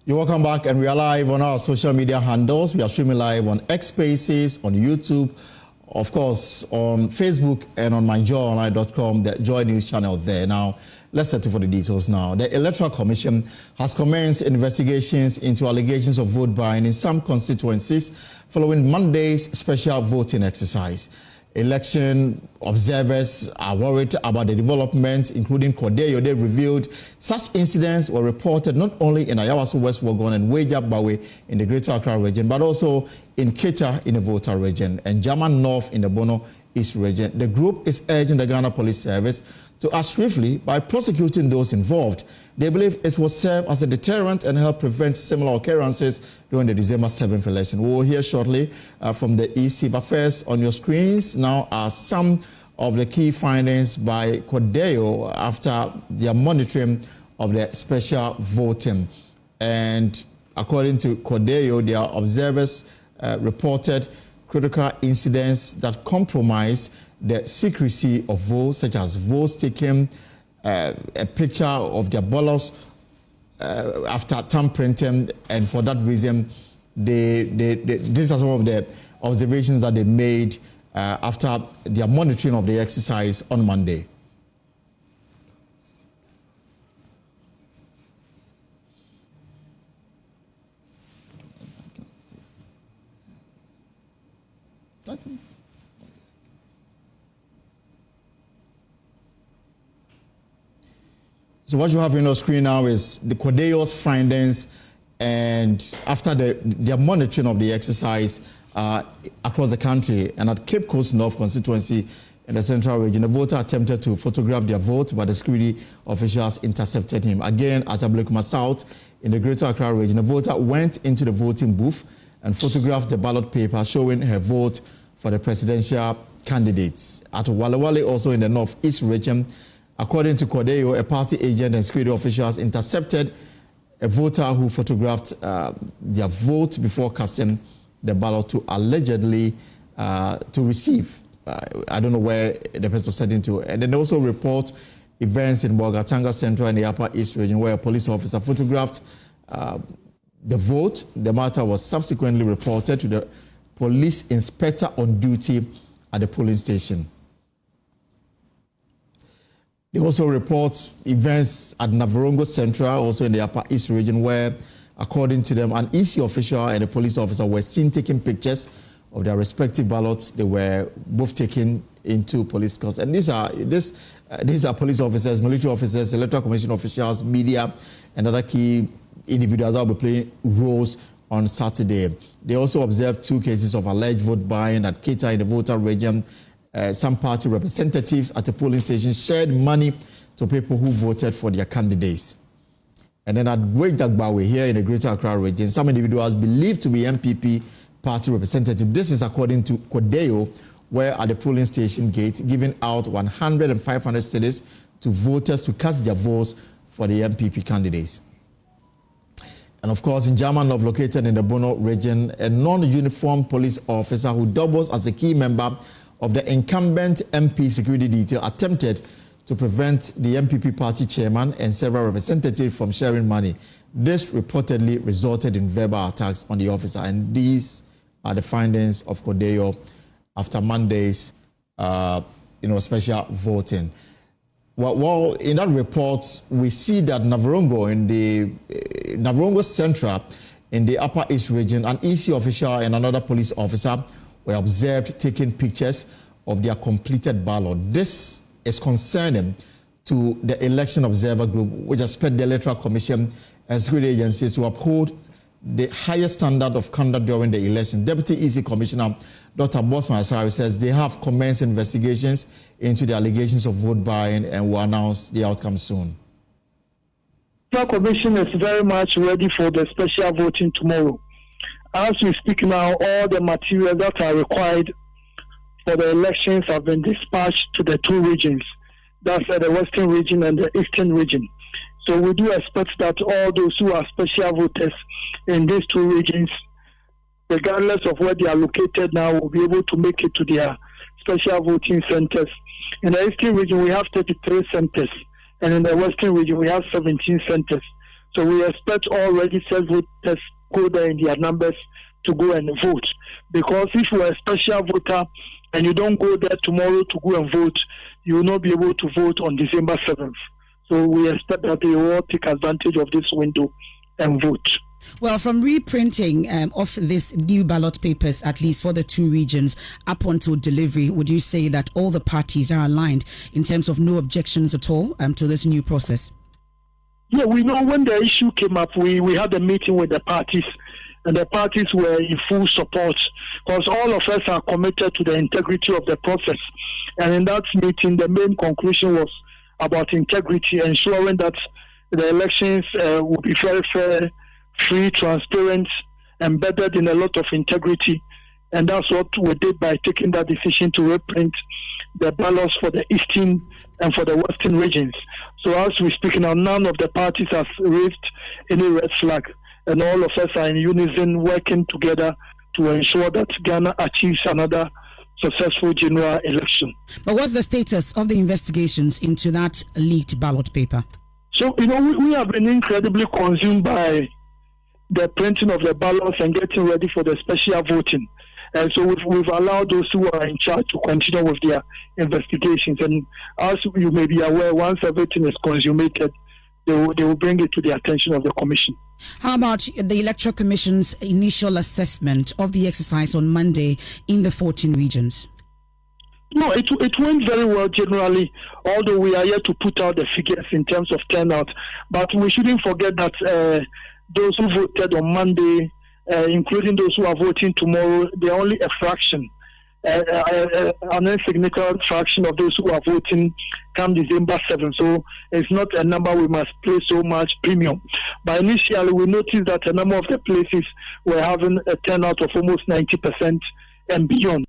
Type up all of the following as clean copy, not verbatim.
You're welcome back, and we are live on our social media handles. We are streaming live on X Spaces, on YouTube, of course, on Facebook, and on myjoyonline.com, the Joy News channel there. Now, let's settle for the details now. The Electoral Commission has commenced investigations into allegations of vote buying in some constituencies following Monday's special voting exercise. Election observers are worried about the developments, including Cordeyo. They revealed such incidents were reported not only in Ayawaso West Wuogon and Wejabbawe in the Greater Accra region, but also in Kita in the Volta region and German North in the Bono East region. The group is urging the Ghana Police Service to act swiftly by prosecuting those involved. They believe it will serve as a deterrent and help prevent similar occurrences during the December 7th election. We will hear shortly from the EC, but first on your screens now are some of the key findings by Cordeyo after their monitoring of the special voting. And according to Cordeyo, their observers reported critical incidents that compromised the secrecy of votes, such as votes taken, a picture of their ballots after tampering, and for that reason, these are some of the observations that they made after their monitoring of the exercise on Monday. So what you have on your screen now is the Cordeyo's findings, and after their monitoring of the exercise across the country and at Cape Coast North constituency in the central region, the voter attempted to photograph their vote, but the security officials intercepted him. Again, at Ablekuma South in the Greater Accra region, the voter went into the voting booth and photographed the ballot paper showing her vote for the presidential candidates. At Walewale, also in the Northeast region, according to Cordeyo, a party agent and security officials intercepted a voter who photographed their vote before casting the ballot to allegedly to receive. I don't know where the person was heading to. And then they also report events in Bogatanga Central and the Upper East region where a police officer photographed the vote. The matter was subsequently reported to the police inspector on duty at the polling station. They also report events at Navarongo Central, also in the Upper East region, where, according to them, an EC official and a police officer were seen taking pictures of their respective ballots. They were both taken into police cars. And these are police officers, military officers, electoral commission officials, media, and other key individuals that will be playing roles on Saturday. They also observed 2 cases of alleged vote buying at Kita in the Volta region. Some party representatives at the polling station shared money to people who voted for their candidates. And then at Wejabbawe here in the Greater Accra region, some individuals believed to be MPP party representatives. This is according to Cordeyo, where at the polling station gate, giving out 100 and 500 cedis to voters to cast their votes for the MPP candidates. And of course, in German North, located in the Bono region, a non-uniformed police officer who doubles as a key member of the incumbent MP security detail attempted to prevent the MPP party chairman and several representatives from sharing money. This reportedly resulted in verbal attacks on the officer, and these are the findings of Cordeyo after Monday's special voting. Well, in that report, we see that Navarongo in the Navarongo Central in the Upper East region, an EC official and another police officer were observed taking pictures of their completed ballot. This is concerning to the Election Observer Group, which expect the Electoral Commission and security agencies to uphold the highest standard of conduct during the election. Deputy EC Commissioner Dr. Bosman Asari says they have commenced investigations into the allegations of vote buying and will announce the outcome soon. The Electoral Commission is very much ready for the special voting tomorrow. As we speak now, all the materials that are required for the elections have been dispatched to the 2 regions. That's the Western region and the Eastern region. So we do expect that all those who are special voters in these 2 regions, regardless of where they are located now, will be able to make it to their special voting centers. In the Eastern region, we have 33 centers, and in the Western region, we have 17 centers. So we expect all registered voters go there in their numbers to go and vote. Because if you are a special voter and you don't go there tomorrow to go and vote, you will not be able to vote on December 7th. So we expect that they will all take advantage of this window and vote. Well, from reprinting of these new ballot papers, at least for the two regions, up until delivery, would you say that all the parties are aligned in terms of no objections at all to this new process? Yeah, we know when the issue came up, we had a meeting with the parties, and the parties were in full support because all of us are committed to the integrity of the process. And in that meeting, the main conclusion was about integrity, ensuring that the elections will be very fair, free, transparent, embedded in a lot of integrity. And that's what we did by taking that decision to reprint the ballots for the eastern and for the western regions. So as we speak now, none of the parties has raised any red flag. And all of us are in unison working together to ensure that Ghana achieves another successful general election. But what's the status of the investigations into that leaked ballot paper? So, we have been incredibly consumed by the printing of the ballots and getting ready for the special voting. And so we've allowed those who are in charge to continue with their investigations. And as you may be aware, once everything is consummated, they will bring it to the attention of the commission. How about the Electoral Commission's initial assessment of the exercise on Monday in the 14 regions? No, it went very well generally, although we are yet to put out the figures in terms of turnout. But we shouldn't forget that those who voted on Monday, including those who are voting tomorrow, they're only a fraction, an insignificant fraction of those who are voting come December 7th. So it's not a number we must place so much premium. But initially, we noticed that a number of the places were having a turnout of almost 90% and beyond.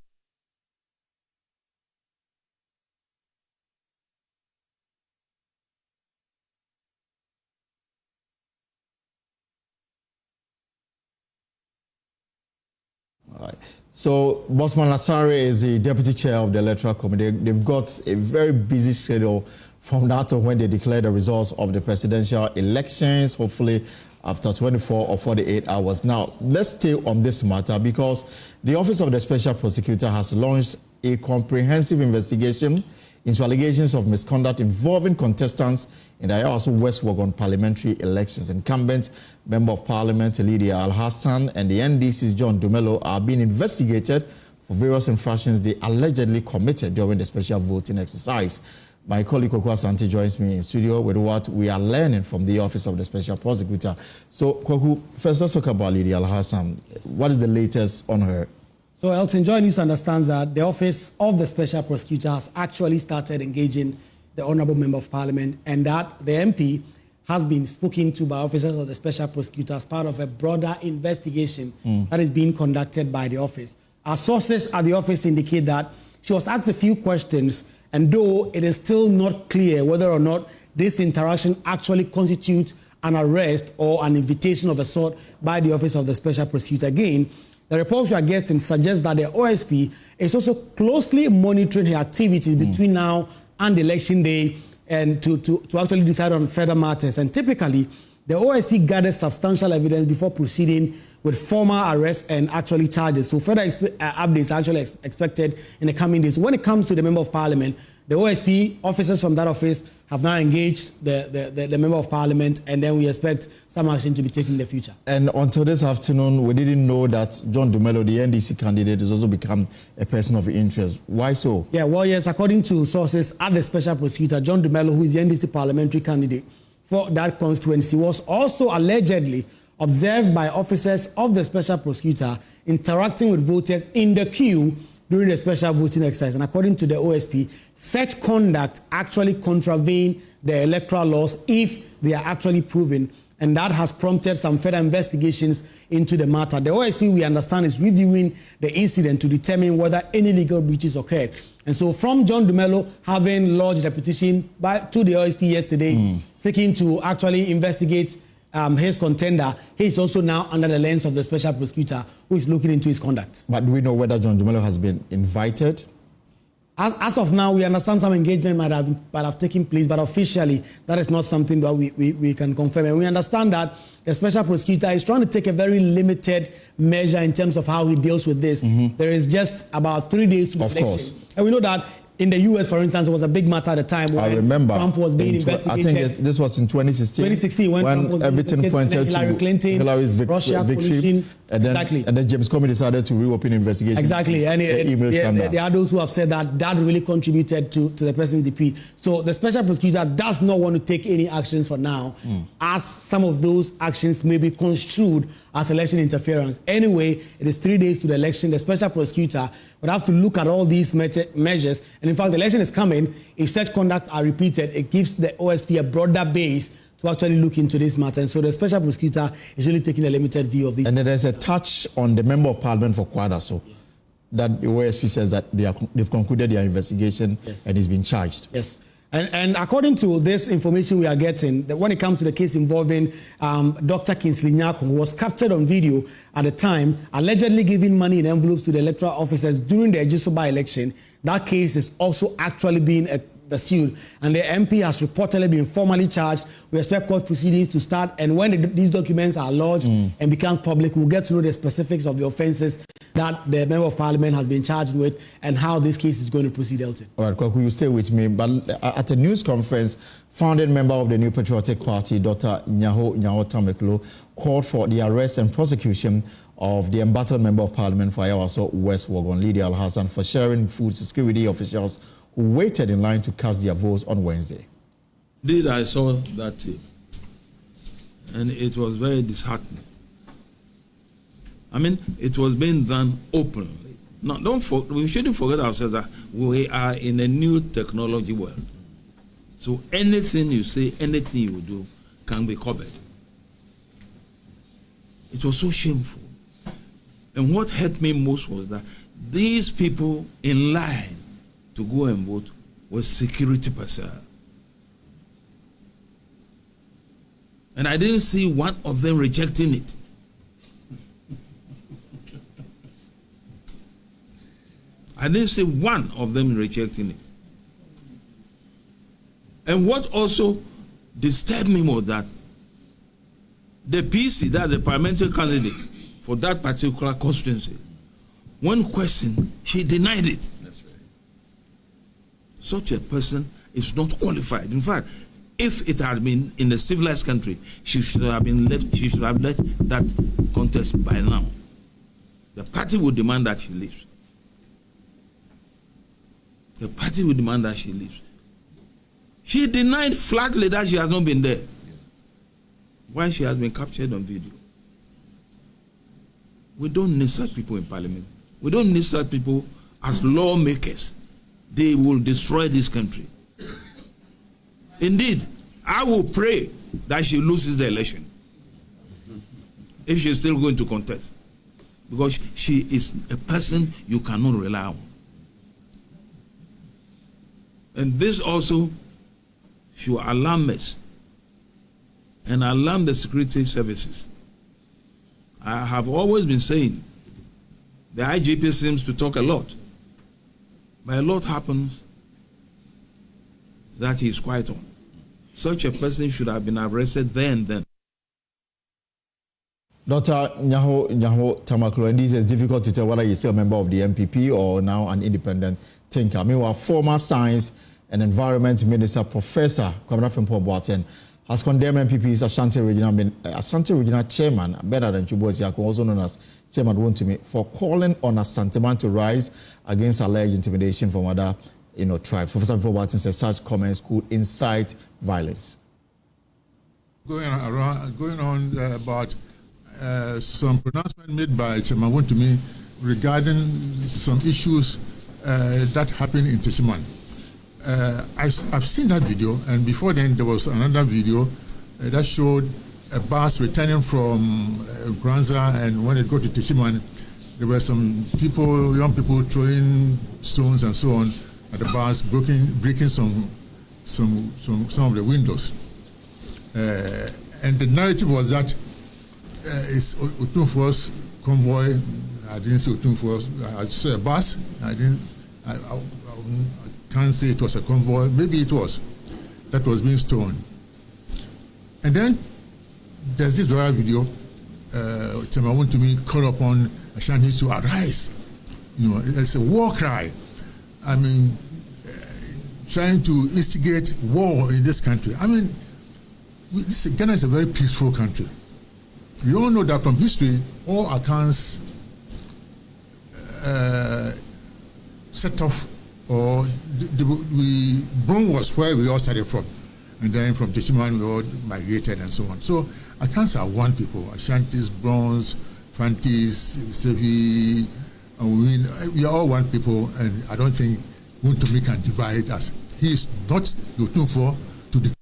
All right. So, Bosman Lasare is the deputy chair of the Electoral Committee. They've got a very busy schedule from now to when they declare the results of the presidential elections, hopefully after 24 or 48 hours. Now, let's stay on this matter because the Office of the Special Prosecutor has launched a comprehensive investigation into allegations of misconduct involving contestants in the Ayawaso West Wuogon parliamentary elections. Incumbent Member of Parliament Lydia Al-Hassan and the NDC's John Dumelo are being investigated for various infractions they allegedly committed during the special voting exercise. My colleague Kwaku Asante joins me in studio with what we are learning from the Office of the Special Prosecutor. So, Kwaku, first let's talk about Lydia Al-Hassan. Yes. What is the latest on her? So, Elton, JoyNews understands that the Office of the Special Prosecutor has actually started engaging the Honourable Member of Parliament and that the MP has been spoken to by officers of the Special Prosecutor as part of a broader investigation that is being conducted by the office. Our sources at the office indicate that she was asked a few questions, and though it is still not clear whether or not this interaction actually constitutes an arrest or an invitation of a sort by the Office of the Special Prosecutor. Again, the reports we are getting suggest that the OSP is also closely monitoring her activities between now and election day and to actually decide on further matters. And typically, the OSP gathers substantial evidence before proceeding with formal arrests and actually charges. So further updates are actually expected in the coming days. When it comes to the Member of Parliament, the OSP officers from that office have now engaged the Member of Parliament, and then we expect some action to be taken in the future. And until this afternoon, we didn't know that John Dumelo, the NDC candidate, has also become a person of interest. Why so? Yeah, well, yes, according to sources at the Special Prosecutor, John Dumelo, who is the NDC parliamentary candidate for that constituency, was also allegedly observed by officers of the Special Prosecutor interacting with voters in the queue during the special voting exercise. And according to the OSP, such conduct actually contravene the electoral laws if they are actually proven. And that has prompted some further investigations into the matter. The OSP, we understand, is reviewing the incident to determine whether any legal breaches occurred. And so from John Dumelo having lodged a petition to the OSP yesterday, seeking to actually investigate his contender, he is also now under the lens of the Special Prosecutor who is looking into his conduct. But do we know whether John Dumelo has been invited? As of now, we understand some engagement might have taken place, but officially, that is not something that we can confirm. And we understand that the special prosecutor is trying to take a very limited measure in terms of how he deals with this. There is just about 3 days to the election. Course. And we know that in the U.S., for instance, it was a big matter at the time when Trump was being investigated. I think this was in 2016. 2016, when Trump was everything pointed to Hillary's victory. And then James Comey decided to reopen investigation. Exactly. And there are those who have said that really contributed to the president's defeat. So the special prosecutor does not want to take any actions for now, as some of those actions may be construed as election interference. Anyway, it is 3 days to the election. The special prosecutor would have to look at all these measures. And in fact, the election is coming. If such conduct are repeated, it gives the OSP a broader base to actually look into this matter. And so the special prosecutor is really taking a limited view of this. And then there's a touch on the member of parliament for Kwadaso, that the OSP says that they've concluded their investigation and he's been charged. Yes. And according to this information we are getting, that when it comes to the case involving Dr. Kingsley Nyako, who was captured on video at the time, allegedly giving money in envelopes to the electoral officers during the Ejisoba election, that case is also actually being pursued. And the MP has reportedly been formally charged. We expect court proceedings to start. And when these documents are lodged and become public, we'll get to know the specifics of the offenses that the member of parliament has been charged with and how this case is going to proceed, Elton. All right, Kwaku, you stay with me. But at a news conference, founding member of the New Patriotic Party, Dr. Nyaho Tameklo, called for the arrest and prosecution of the embattled member of parliament for Ayawaso West Wuogon, Lydia Al-Hassan, for sharing food to security officials who waited in line to cast their votes on Wednesday. I saw that tape, and it was very disheartening. I mean, it was being done openly. Now, we shouldn't forget ourselves that we are in a new technology world. So anything you say, anything you do can be covered. It was so shameful. And what hurt me most was that these people in line to go and vote were security personnel. And I didn't see one of them rejecting it. I didn't see one of them rejecting it. And what also disturbed me was that the PC, that's the parliamentary candidate for that particular constituency, when questioned, she denied it. That's right. Such a person is not qualified. In fact, if it had been in a civilized country, she should have left that contest by now. The party would demand that she leaves. The party would demand that she leaves. She denied flatly that she has not been there. Why she has been captured on video. We don't need such people in parliament. We don't need such people as lawmakers. They will destroy this country. Indeed, I will pray that she loses the election if she's still going to contest, because she is a person you cannot rely on. And this also should alarm us and alarm the security services. I have always been saying the IGP seems to talk a lot, but a lot happens that he is quiet on. Such a person should have been arrested there and then. Dr. Nyaho Tamaklo, and this is difficult to tell whether he's still a member of the MPP or now an independent thinker. Meanwhile, former Science and Environment Minister Professor Kwabena Frimpong-Boateng has condemned MPP's Ashanti Regional Chairman Bernard Nchubu-Osiako, also known as Chairman Wontumi, for calling on Asanteman to rise against alleged intimidation from other tribes. Professor Frimpong-Boateng says such comments could incite violence. Going on about some pronouncement made by Chairman Wontumi regarding some issues that happened in Teshiman. I've seen that video, and before then there was another video that showed a bus returning from Granza, and when it got to Teshiman, there were some people, young people, throwing stones and so on at the bus, breaking some of the windows. And the narrative was that it's Otumfuo's convoy. I didn't see Otumfuo's. I saw a bus. I can't say it was a convoy. Maybe it was. That was being stoned. And then there's this viral video. Someone to me call upon Ashantis to arise. You know, it's a war cry. I mean, trying to instigate war in this country. I mean, Ghana is a very peaceful country. We all know that from history, all accounts set off, or Bron was where we all started from. And then from Teshiman, we all migrated and so on. So accounts are one people. Ashantis, Brons, Fantis, Sevi, and we are all one people, and I don't think Wuntumi can divide us. He is not looking for to the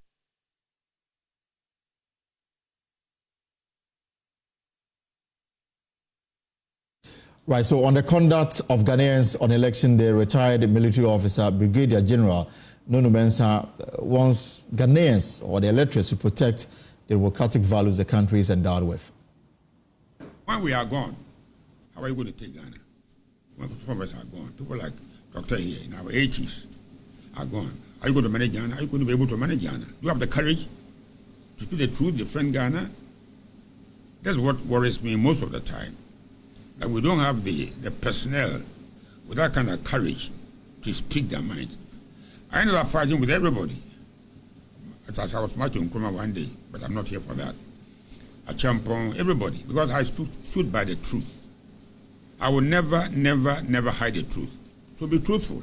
Right, so on the conduct of Ghanaians on election day, retired military officer Brigadier General Nono Mensah wants Ghanaians or the electorates to protect the democratic values the country is endowed with. When we are gone, how are you going to take Ghana? When some of us are gone, people like Dr. here in our 80s are gone. Are you going to manage Ghana? Are you going to be able to manage Ghana? Do you have the courage to speak the truth, defend Ghana? That's what worries me most of the time. That we don't have the personnel with that kind of courage to speak their mind. I ended up fighting with everybody. As I was marching in Nkrumah one day, but I'm not here for that. I championed everybody because I stood by the truth. I will never hide the truth. So be truthful.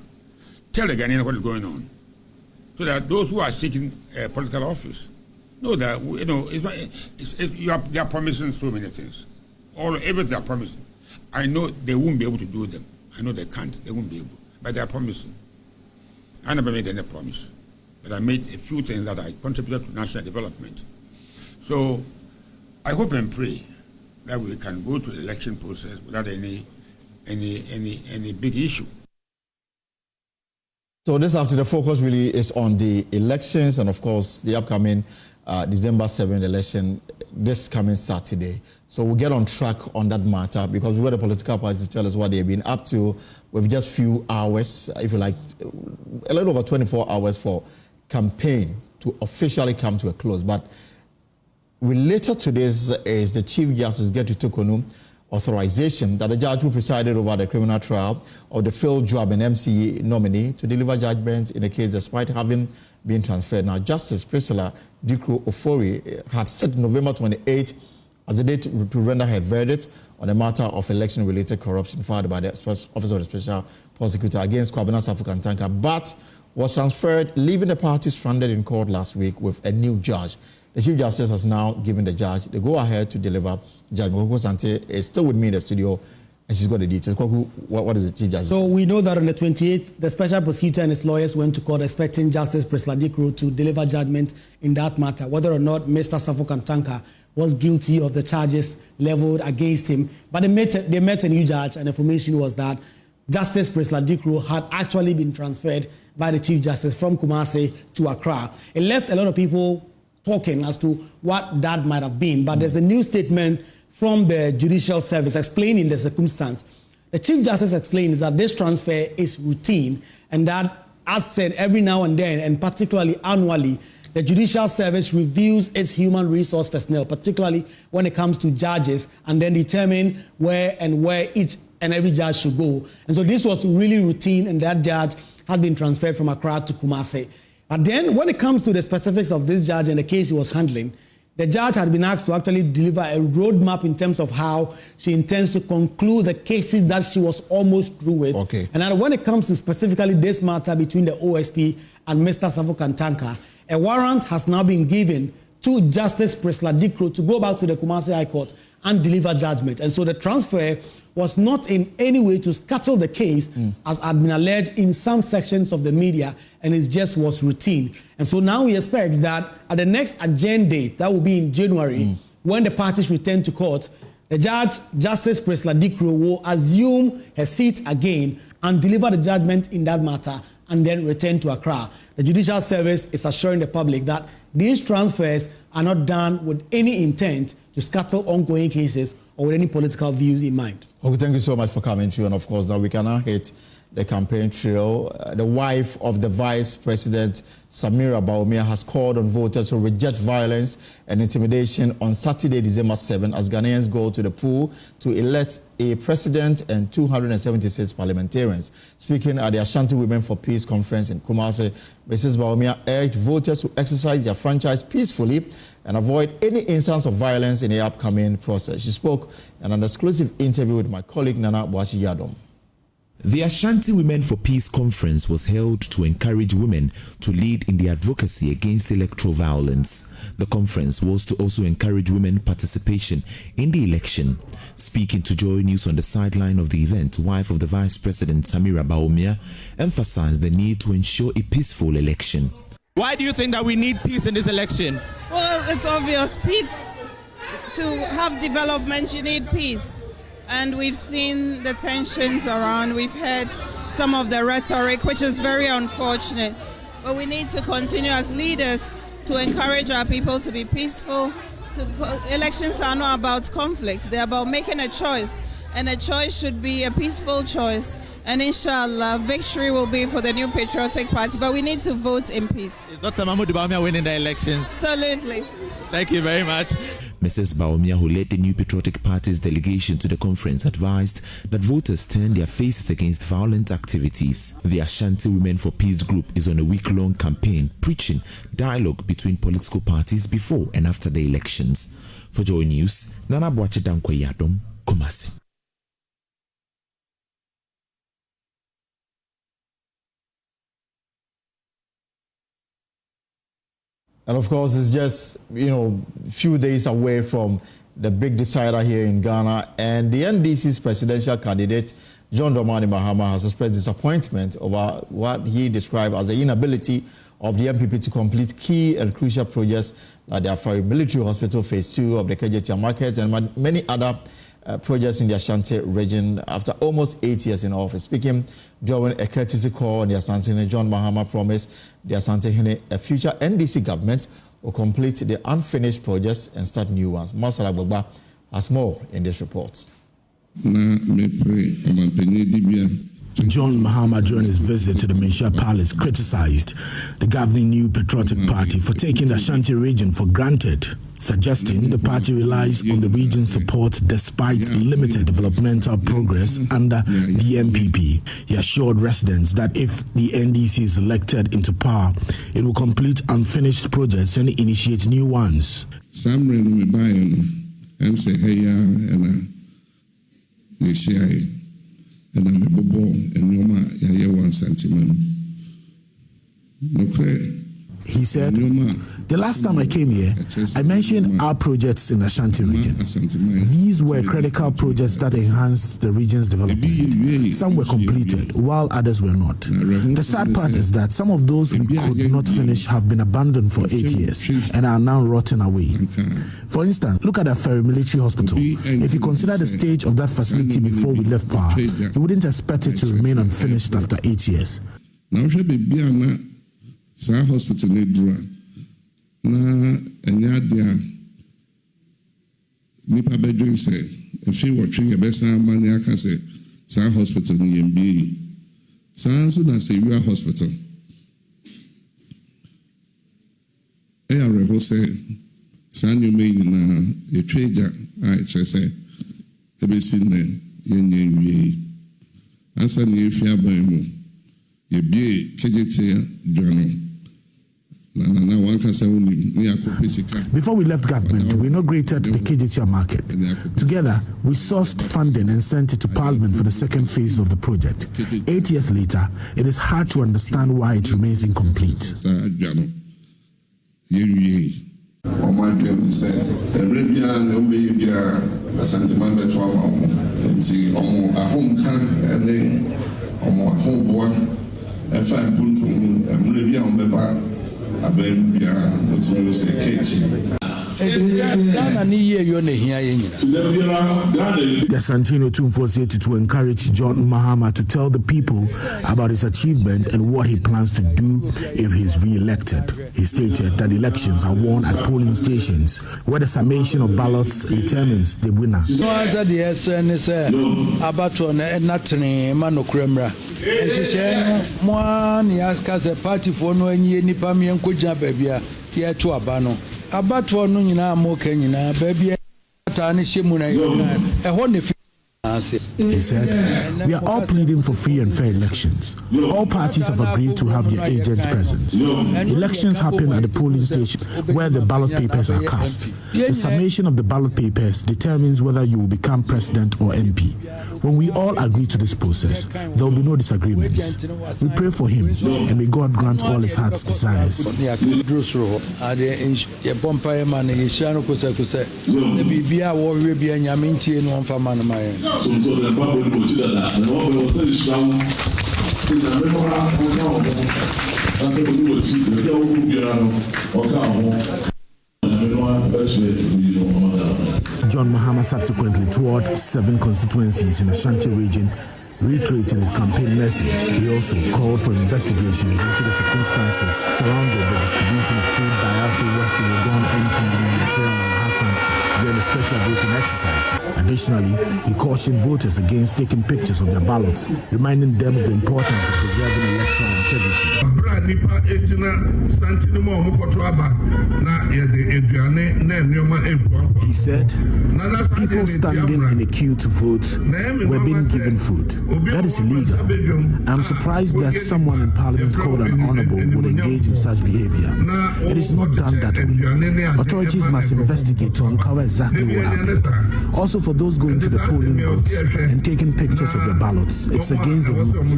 Tell the Ghanaians what is going on, so that those who are seeking political office know that they are promising so many things. Everything they are promising. I know they won't be able to do them. I know they can't. They won't be able. But they are promising. I never made any promise. But I made a few things that I contributed to national development. So I hope and pray that we can go to the election process without any big issue. So this after the focus really is on the elections and of course the upcoming December 7th election this coming Saturday. So we'll get on track on that matter because we want the political parties to tell us what they've been up to with just few hours, if you like, a little over 24 hours for campaign to officially come to a close. But related to this is the Chief Justice Getu Tokonu authorization that the judge who presided over the criminal trial of the failed job and MCE nominee to deliver judgment in the case despite having been transferred. Now, Justice Priscilla Dikro Ofori had set November 28th as a date to render her verdict on a matter of election-related corruption filed by the Office of the Special Prosecutor against Kwabena Safo Kantanka, but was transferred, leaving the party stranded in court last week with a new judge. The Chief Justice has now given the judge the go-ahead to deliver. Judge Mokoko Sante is still with me in the studio, and she's got the details. What is the Chief Justice? So we know that on the 28th, the Special Prosecutor and his lawyers went to court expecting Justice Priscilla Dikro to deliver judgment in that matter, whether or not Mr. Safo Kantanka was guilty of the charges leveled against him. But they met a new judge, and the information was that Justice Priscilla Dikro had actually been transferred by the Chief Justice from Kumasi to Accra. It left a lot of people talking as to what that might have been. But there's a new statement from the Judicial Service explaining the circumstance. The Chief Justice explains that this transfer is routine and that, as said, every now and then, and particularly annually, the Judicial Service reviews its human resource personnel, particularly when it comes to judges, and then determine where each and every judge should go. And so this was really routine, and that judge has been transferred from Accra to Kumasi. But then when it comes to the specifics of this judge and the case he was handling, the judge had been asked to actually deliver a roadmap in terms of how she intends to conclude the cases that she was almost through with. Okay. And when it comes to specifically this matter between the OSP and Mr. Safo Kantanka, a warrant has now been given to Justice Priscilla Dikro to go back to the Kumasi High Court and deliver judgment. And so the transfer was not in any way to scuttle the case, as had been alleged in some sections of the media, and it just was routine. And so now he expects that at the next adjourned date, that will be in January, when the parties return to court, the judge, Justice Priscilla Dikro, will assume her seat again and deliver the judgment in that matter and then return to Accra. The Judicial Service is assuring the public that these transfers are not done with any intent to scuttle ongoing cases or with any political views in mind. Okay, thank you so much for coming through. And of course, now we can now hit the campaign trail. The wife of the Vice President, Samira Bawumia, has called on voters to reject violence and intimidation on Saturday, December 7, as Ghanaians go to the poll to elect a president and 276 parliamentarians. Speaking at the Ashanti Women for Peace conference in Kumasi, Mrs. Bawumia urged voters to exercise their franchise peacefully and avoid any instance of violence in the upcoming process. She spoke in an exclusive interview with my colleague Nana Boachi Yadom. The Ashanti Women for Peace conference was held to encourage women to lead in the advocacy against electoral violence. The conference was to also encourage women participation in the election. Speaking to JoyNews on the sideline of the event, wife of the Vice President, Samira Bawumia, emphasized the need to ensure a peaceful election. Why do you think that we need peace in this election? Well, it's obvious. Peace. To have development, you need peace. And we've seen the tensions around. We've heard some of the rhetoric, which is very unfortunate. But we need to continue as leaders to encourage our people to be peaceful. Elections are not about conflicts. They're about making a choice. And a choice should be a peaceful choice. And inshallah, victory will be for the New Patriotic Party. But we need to vote in peace. Is Dr. Mahmoud Bawumia winning the elections? Absolutely. Thank you very much. Mrs. Bawumia, who led the New Patriotic Party's delegation to the conference, advised that voters turn their faces against violent activities. The Ashanti Women for Peace group is on a week-long campaign preaching dialogue between political parties before and after the elections. For JoyNews, Nana Boachi Yadom, Kumasi. And of course, it's just, a few days away from the big decider here in Ghana. And the NDC's presidential candidate, John Dramani Mahama, has expressed disappointment over what he described as the inability of the MPP to complete key and crucial projects like the Afari Military Hospital Phase 2 of the Kejetia Market and many other projects in the Ashanti region after almost 8 years in office. Speaking during a courtesy call on the Asante, John Mahama promised the Asante a future NDC government will complete the unfinished projects and start new ones. Masala Baba has more in this report. John Mahama, during his visit to the Mensah Palace, criticized the governing New Patriotic Party for taking the Ashanti region for granted, suggesting the party relies on the region's support despite limited developmental progress under the MPP. He assured residents that if the NDC is elected into power, it will complete unfinished projects and initiate new ones. And I'm a bobo and Yoma Yaya 1 centimeter. He said, the last time I came here, I mentioned our projects in the Ashanti region. These were critical projects that enhanced the region's development. Some were completed, while others were not. The sad part is that some of those we could not finish have been abandoned for 8 years and are now rotting away. For instance, look at the Afari Military Hospital. If you consider the stage of that facility before we left power, you wouldn't expect it to remain unfinished after 8 years. Sa hospital ne dura na enya dia nipa bedwin se efi wotwe ye besa amani aka se sa hospital ni yembi sanso na se wia hospital reho se sanyo me na etweja ai chese ebesi ne yenye wi ansa ni efi aban mu ye bie kejetia dwano. Before we left government, we inaugurated the Kejetia Market. Together, we sourced funding and sent it to Parliament for the second phase of the project. 8 years later, it is hard to understand why it remains incomplete. The Santino Tumfo said to encourage John Mahama to tell the people about his achievements and what he plans to do if he's re-elected. He stated that elections are won at polling stations where the summation of ballots determines the winner. He said, "We are all pleading for free and fair elections. All parties have agreed to have their agents present. Elections happen at the polling station where the ballot papers are cast. The summation of the ballot papers determines whether you will become president or MP. When we all agree to this process, there will be no disagreements. We pray for him, and may God grant all his heart's desires." John Mahama subsequently toured 7 constituencies in the Ashanti region, reiterating his campaign message. He also called for investigations into the circumstances surrounding the distribution of food by Ayawaso West Wuogon MP during the special voting exercise. Additionally, he cautioned voters against taking pictures of their ballots, reminding them of the importance of preserving electoral integrity. He said, "People standing in a queue to vote were being given food. That is illegal. I'm surprised that someone in Parliament called an honorable would engage in such behavior. It is not done that way. Authorities must investigate to uncover exactly what happened. Also, for those going to the polling booths and taking pictures of their ballots, it's against the rules.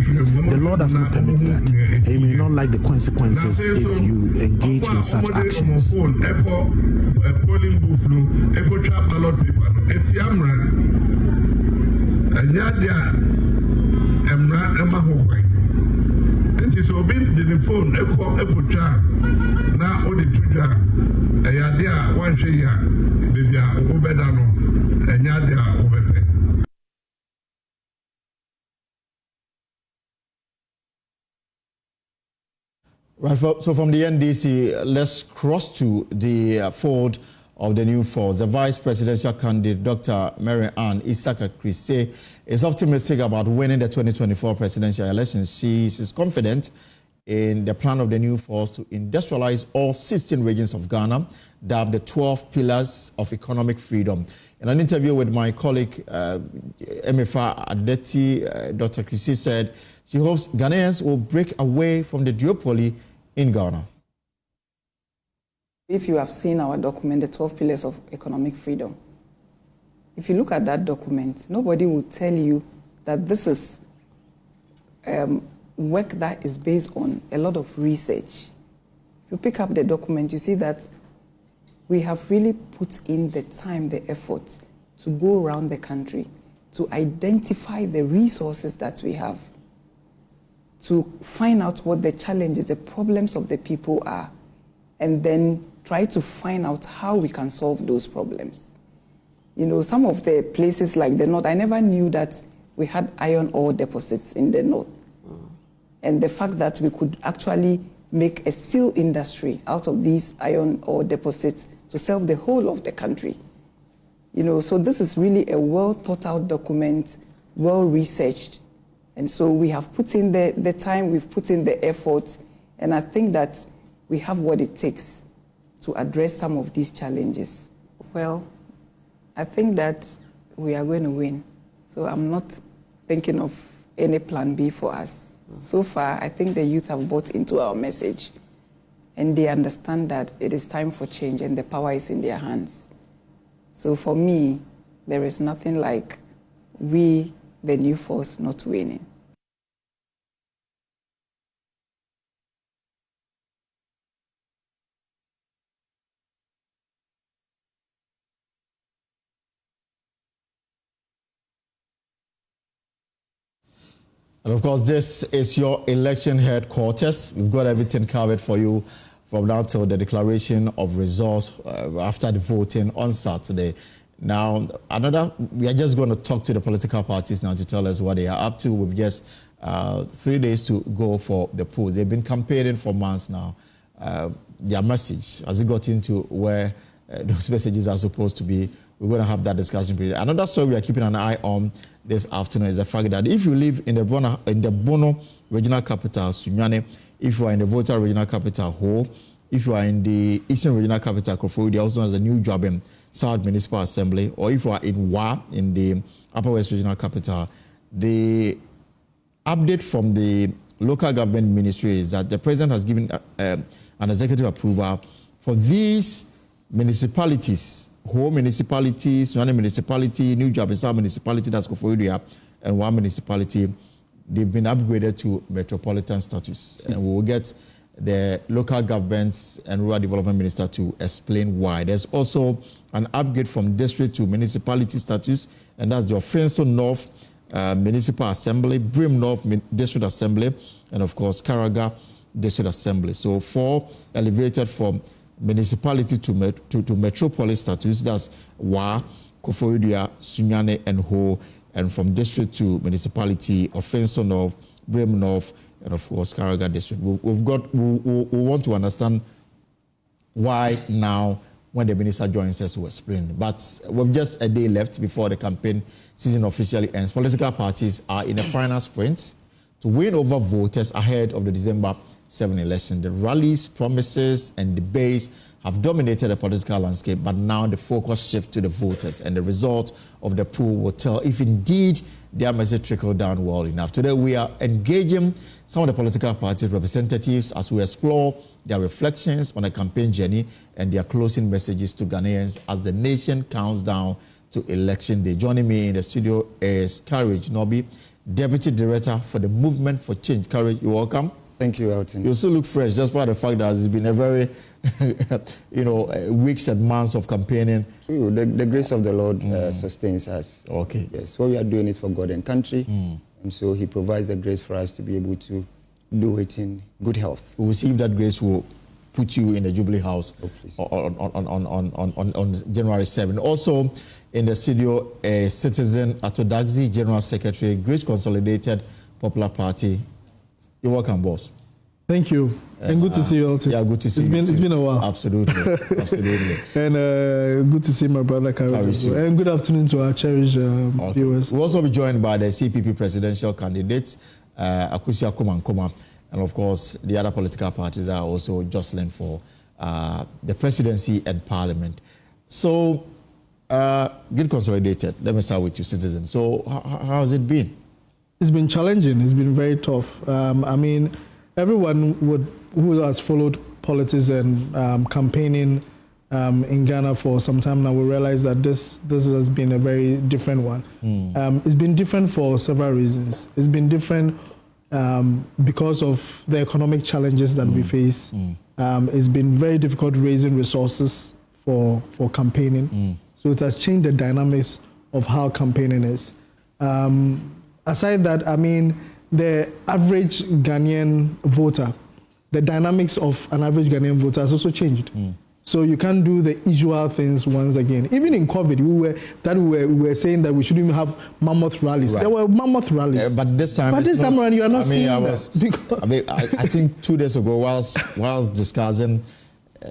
The law does not permit that. And you may not like the consequences if you engage in such actions." Right, so from the NDC, let's cross to the fold of the new force. The vice presidential candidate, Dr. Mary Ann Isaka-Christie, is optimistic about winning the 2024 presidential elections. She is confident in the plan of the new force to industrialize all 16 regions of Ghana, dubbed the 12 pillars of economic freedom. In an interview with my colleague, Emefa Adeti, Dr. Christie said she hopes Ghanaians will break away from the duopoly in Ghana. If you have seen our document, the 12 pillars of economic freedom, if you look at that document, nobody will tell you that this is work that is based on a lot of research. If you pick up the document, you see that we have really put in the time, the effort to go around the country, to identify the resources that we have, to find out what the challenges, the problems of the people are, and then try to find out how we can solve those problems. You know, some of the places like the North, I never knew that we had iron ore deposits in the North. And the fact that we could actually make a steel industry out of these iron ore deposits to serve the whole of the country. You know, so this is really a well thought out document, well researched. And so we have put in the time, we've put in the efforts, and I think that we have what it takes to address some of these challenges. Well, I think that we are going to win. So I'm not thinking of any plan B for us. So far, I think the youth have bought into our message, and they understand that it is time for change and the power is in their hands. So for me, there is nothing like we, the new force, not winning. And of course, this is your election headquarters. We've got everything covered for you from now till the declaration of results after the voting on Saturday. Now, we are just going to talk to the political parties now to tell us what they are up to. We've just 3 days to go for the polls. They've been campaigning for months now. Their message, has it got into where those messages are supposed to be? We're going to have that discussion period. Another story we are keeping an eye on this afternoon is the fact that if you live in the Bono regional capital, Sunyane, if you are in the Volta regional capital, Ho, if you are in the Eastern regional capital, Koforidua, also known as the New Jobbing South Municipal Assembly, or if you are in Wa, in the Upper West regional capital, the update from the local government ministry is that the president has given an executive approval for these municipalities, Ho municipality, Sunyane municipality, New Jobbing South municipality, that's Koforidua, and one municipality. They've been upgraded to metropolitan status, and we will get the local government and rural development minister to explain why. There's also an upgrade from district to municipality status, and that's the Offenso North Municipal Assembly, Brim North District Assembly, and of course Karaga District Assembly. So 4 elevated from municipality to metropolis status. That's Wa, Koforidua, Sunyane, and Ho, and from district to municipality, Offenso North, Brim North, and of course Karaga District. We want to understand why now when the minister joins us to explain. But we've just a day left before the campaign season officially ends. Political parties are in a final sprint to win over voters ahead of the December 7 election. The rallies, promises, and debates have dominated the political landscape, but now the focus shifts to the voters, and the result of the poll will tell if indeed their message trickled down well enough. Today, we are engaging some of the political parties' representatives as we explore their reflections on the campaign journey and their closing messages to Ghanaians as the nation counts down to election day. Joining me in the studio is Courage Nobi, Deputy Director for the Movement for Change. Courage, you're welcome. Thank you, Elton. You still look fresh, just by the fact that it's been a very, weeks and months of campaigning. True. The grace of the Lord sustains us. Okay. Yes, what we are doing is for God and country, and so He provides the grace for us to be able to do it in good health. We will see if that grace will put you in the Jubilee House on January 7. Also in the studio, a citizen, Atodagzi, General Secretary, Grace Consolidated Popular Party. You're welcome, boss. Thank you. And good to see you all too. Yeah, good to see you. It's been a while. Absolutely. Absolutely. And good to see my brother Courage. And good afternoon to our cherished viewers. We'll also be joined by the CPP presidential candidate, Akusia Komankoma. And of course, the other political parties are also jostling for the presidency and parliament. So, get consolidated. Let me start with you, citizens. So, how has it been? It's been challenging. It's been very tough. Everyone who has followed politics and campaigning in Ghana for some time now will realize that this has been a very different one. It's been different for several reasons. It's been different because of the economic challenges that we face. It's been very difficult raising resources for campaigning. So it has changed the dynamics of how campaigning is. Aside that, the average Ghanaian voter, the dynamics of an average Ghanaian voter has also changed. So you can't do the usual things once again. Even in COVID, we were saying that we shouldn't even have mammoth rallies. Right. There were mammoth rallies. But this time around, you are not seeing that. I think 2 days ago, whilst discussing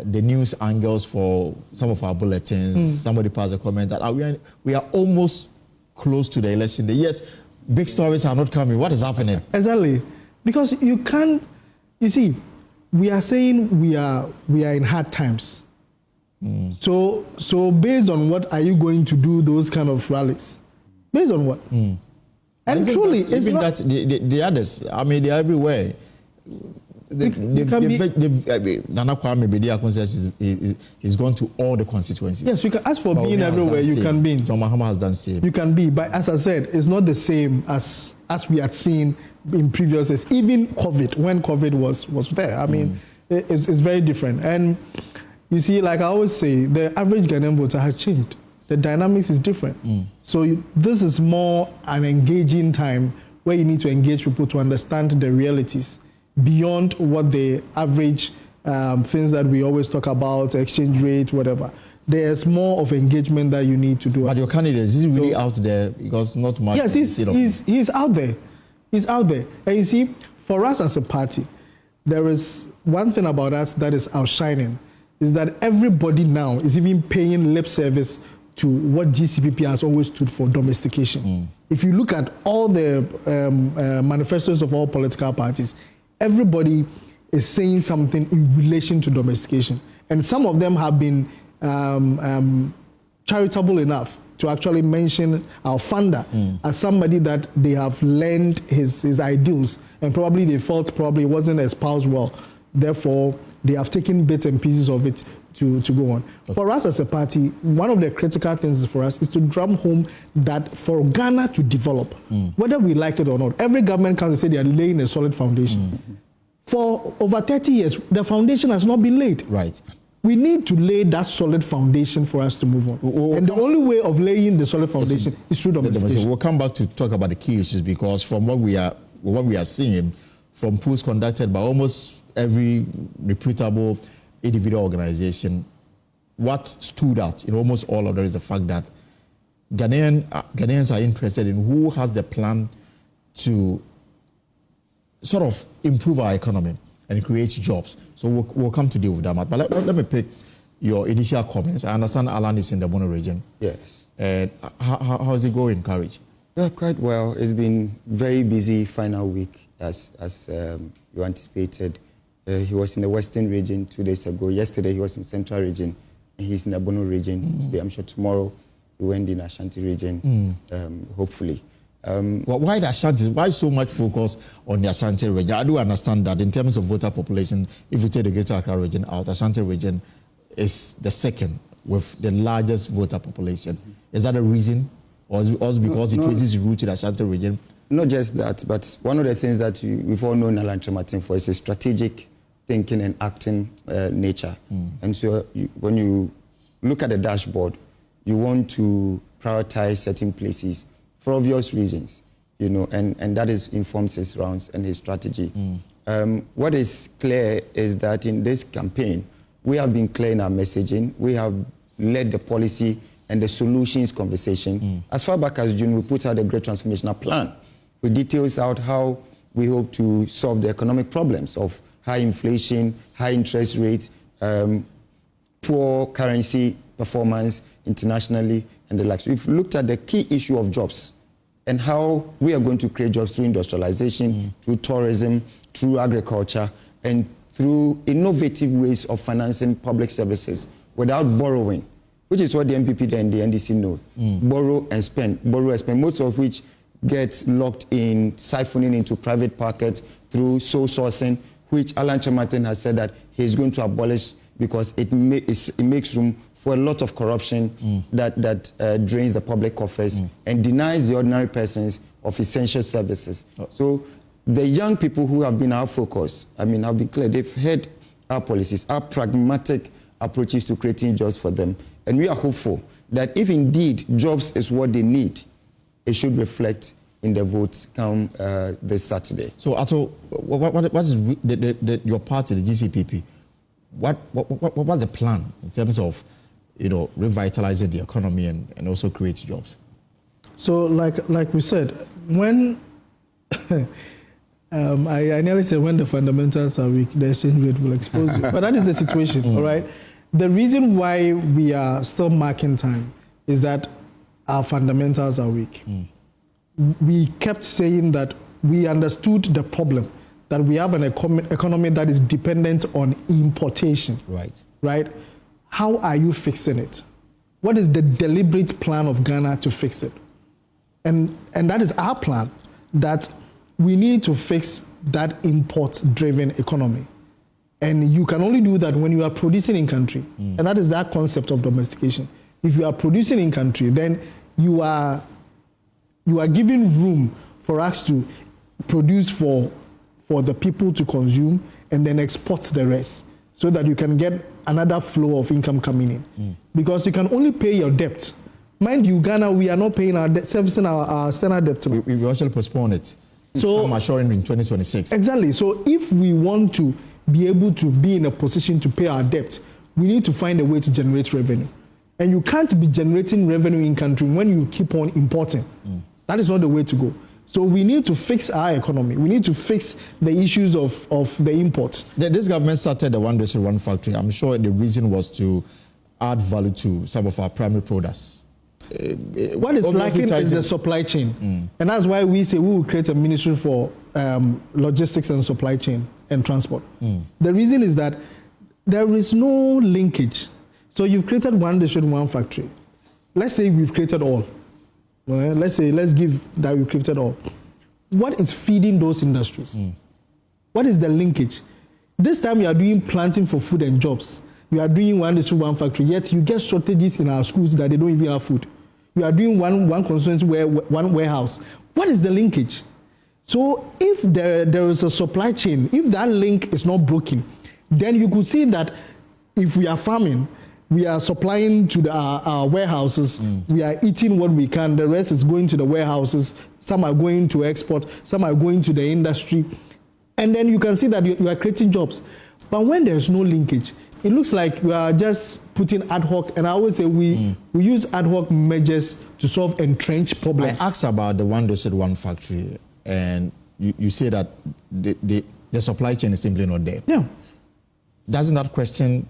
the news angles for some of our bulletins, somebody passed a comment that we are almost close to the election day, yet big stories are not coming. What is happening? Exactly. Because you can't, you see, we are saying we are in hard times. So based on what are you going to do those kind of rallies? Based on what? And truly, it's not... the others, they're everywhere. Nana Kwame Bediako he's gone to all the constituencies. Yes, you can ask for being everywhere. You can be. John Mahama has done same. You can be, but as I said, it's not the same as we had seen in previous years. Even COVID, when COVID was there, it's very different. And you see, like I always say, the average Ghanaian voter has changed. The dynamics is different. So this is more an engaging time where you need to engage people to understand the realities beyond what the average things that we always talk about, exchange rate, whatever. There's more of engagement that you need to do. But your candidate, is he really out there? Because not much. Yes, he's out there. He's out there. And you see, for us as a party, there is one thing about us that is outshining, is that everybody now is even paying lip service to what GCPP has always stood for, domestication. If you look at all the manifestos of all political parties, everybody is saying something in relation to domestication. And some of them have been charitable enough to actually mention our founder as somebody that they have learned his ideals, and probably they felt it wasn't espoused well. Therefore, they have taken bits and pieces of it to go on. Okay. For us as a party, one of the critical things for us is to drum home that for Ghana to develop, whether we like it or not, every government comes and say they are laying a solid foundation. For over 30 years, the foundation has not been laid. Right. We need to lay that solid foundation for us to move on. And the only way of laying the solid foundation is through domestication. We'll come back to talk about the key issues, because from what we are seeing from polls conducted by almost every reputable individual organization, what stood out in almost all of them is the fact that Ghanaians are interested in who has the plan to sort of improve our economy and create jobs. So we'll come to deal with that. But let me pick your initial comments. I understand Alan is in the Bono region. Yes. And how is it going, Courage? Yeah, quite well. It's been very busy final week, as you anticipated. He was in the Western region 2 days ago. Yesterday he was in Central region, and he's in the Bono region. Today, I'm sure tomorrow he went in Ashanti region, hopefully. Why the Ashanti? Why so much focus on the Ashanti region? I do understand that in terms of voter population, if we take the Greater Accra region out, Ashanti region is the second with the largest voter population. Is that a reason? Or is it also because it traces route to the Ashanti region? Not just that, but one of the things that we've all known Alan Trematin for is a strategic thinking and acting nature. And so when you look at the dashboard, you want to prioritize certain places for obvious reasons, and that informs his rounds and his strategy. What is clear is that in this campaign, we have been clear in our messaging. We have led the policy and the solutions conversation. As far back as June, we put out a great transformational plan, which details out how we hope to solve the economic problems of high inflation, high interest rates, poor currency performance internationally, and the like. So we've looked at the key issue of jobs and how we are going to create jobs through industrialization, through tourism, through agriculture, and through innovative ways of financing public services without borrowing, which is what the MPP and the NDC know. Borrow and spend, most of which gets locked in siphoning into private pockets through sole sourcing, which Alan Trematin has said that he's going to abolish because it makes room for a lot of corruption that drains the public coffers and denies the ordinary persons of essential services. So the young people who have been our focus, I've been clear, they've heard our policies, our pragmatic approaches to creating jobs for them. And we are hopeful that if indeed jobs is what they need, it should reflect in the votes come this Saturday. So, Ato, what is your party, the GCPP? What's the plan in terms of revitalizing the economy and also create jobs? So, like we said, when I nearly said when the fundamentals are weak, the exchange rate will expose you. But that is the situation, all right? The reason why we are still marking time is that our fundamentals are weak. We kept saying that we understood the problem, that we have an economy that is dependent on importation. Right? How are you fixing it? What is the deliberate plan of Ghana to fix it? And that is our plan, that we need to fix that import-driven economy. And you can only do that when you are producing in country. And that is that concept of domestication. If you are producing in country, then you are giving room for us to produce for the people to consume and then export the rest so that you can get another flow of income coming in. Because you can only pay your debt. Mind you, Ghana, we are not paying our debt, servicing our standard debt. We actually postpone it. So, some are showing in 2026. Exactly. So if we want to be able to be in a position to pay our debt, we need to find a way to generate revenue. And you can't be generating revenue in country when you keep on importing. That is not the way to go. So we need to fix our economy. We need to fix the issues of the imports. This government started the One District, One Factory. I'm sure the reason was to add value to some of our primary products. What is lacking is the supply chain. And that's why we say we will create a ministry for logistics and supply chain and transport. The reason is that there is no linkage. So you've created One District, One Factory. Let's say we've created all. Well, let's give that we've created all. What is feeding those industries? What is the linkage? This time you are doing planting for food and jobs. You are doing One District, One Factory, yet you get shortages in our schools that they don't even have food. You are doing one constituency, one warehouse. What is the linkage? So if there is a supply chain, if that link is not broken, then you could see that if we are farming, we are supplying to our warehouses. We are eating what we can. The rest is going to the warehouses. Some are going to export. Some are going to the industry. And then you can see that you are creating jobs. But when there's no linkage, it looks like we are just putting ad hoc. And I always say we use ad hoc measures to solve entrenched problems. I asked about the One District, One Factory. And you say that the supply chain is simply not there. Yeah. Doesn't that question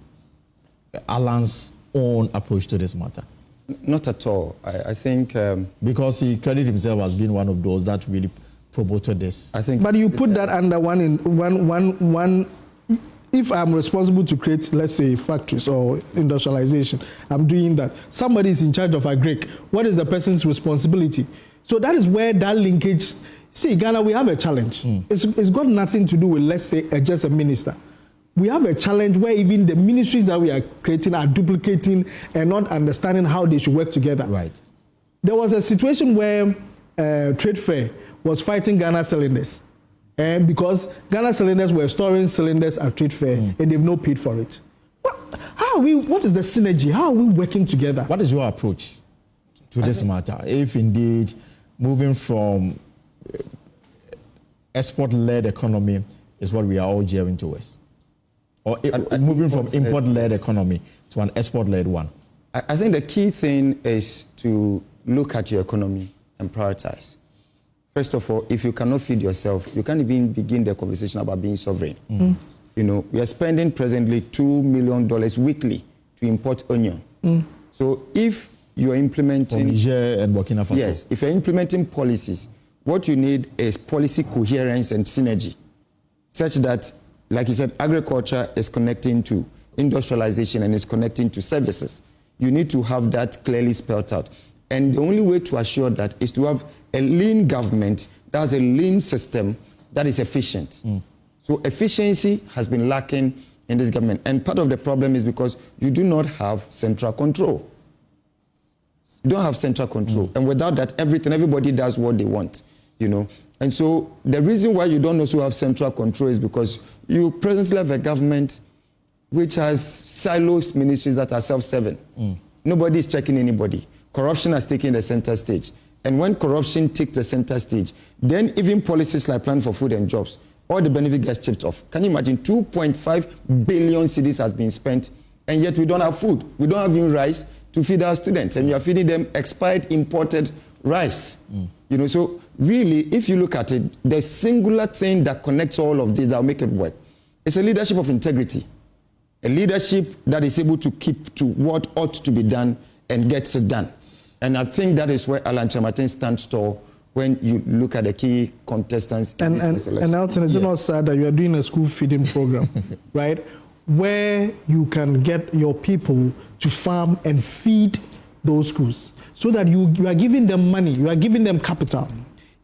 Alan's own approach to this matter? Not at all. I think because he credited himself as being one of those that really promoted this. I think, but you put that under one. If I'm responsible to create, let's say, factories or industrialization, I'm doing that. Somebody is in charge of agric. What is the person's responsibility? So that is where that linkage. See, Ghana, we have a challenge. It's got nothing to do with, let's say, just a minister. We have a challenge where even the ministries that we are creating are duplicating and not understanding how they should work together. Right. There was a situation where Trade Fair was fighting Ghana Cylinders, and because Ghana Cylinders were storing cylinders at Trade Fair and they've not paid for it. What is the synergy? How are we working together? What is your approach to this matter? If indeed moving from export-led economy is what we are all gearing towards, or moving from import-led economy to an export-led one? I think the key thing is to look at your economy and prioritize. First of all, if you cannot feed yourself, you can't even begin the conversation about being sovereign. You know, we are spending presently $2 million weekly to import onion. So if you are implementing... From Niger and Burkina Faso. Yes, if you're implementing policies, what you need is policy coherence and synergy, such that, like you said, agriculture is connecting to industrialization and is connecting to services. You need to have that clearly spelled out. And the only way to assure that is to have a lean government that has a lean system that is efficient. So efficiency has been lacking in this government. And part of the problem is because you do not have central control. You don't have central control. And without that, everybody does what they want, you know. And so the reason why you don't also have central control is because you presently have a government which has silos ministries that are self-serving. Nobody is checking anybody. Corruption has taken the center stage. And when corruption takes the center stage, then even policies like Plan for Food and Jobs, all the benefit gets chipped off. Can you imagine 2.5 billion cedis has been spent, and yet we don't have food. We don't have even rice to feed our students, and we are feeding them expired imported rice. You know, so really, if you look at it, the singular thing that connects all of this that will make it work is a leadership of integrity, a leadership that is able to keep to what ought to be done and gets it done. And I think that is where Alan Kyerematen stands tall when you look at the key contestants in this election. And Elton, is it not sad that you are doing a school feeding program, right, where you can get your people to farm and feed those schools so that you are giving them money, you are giving them capital,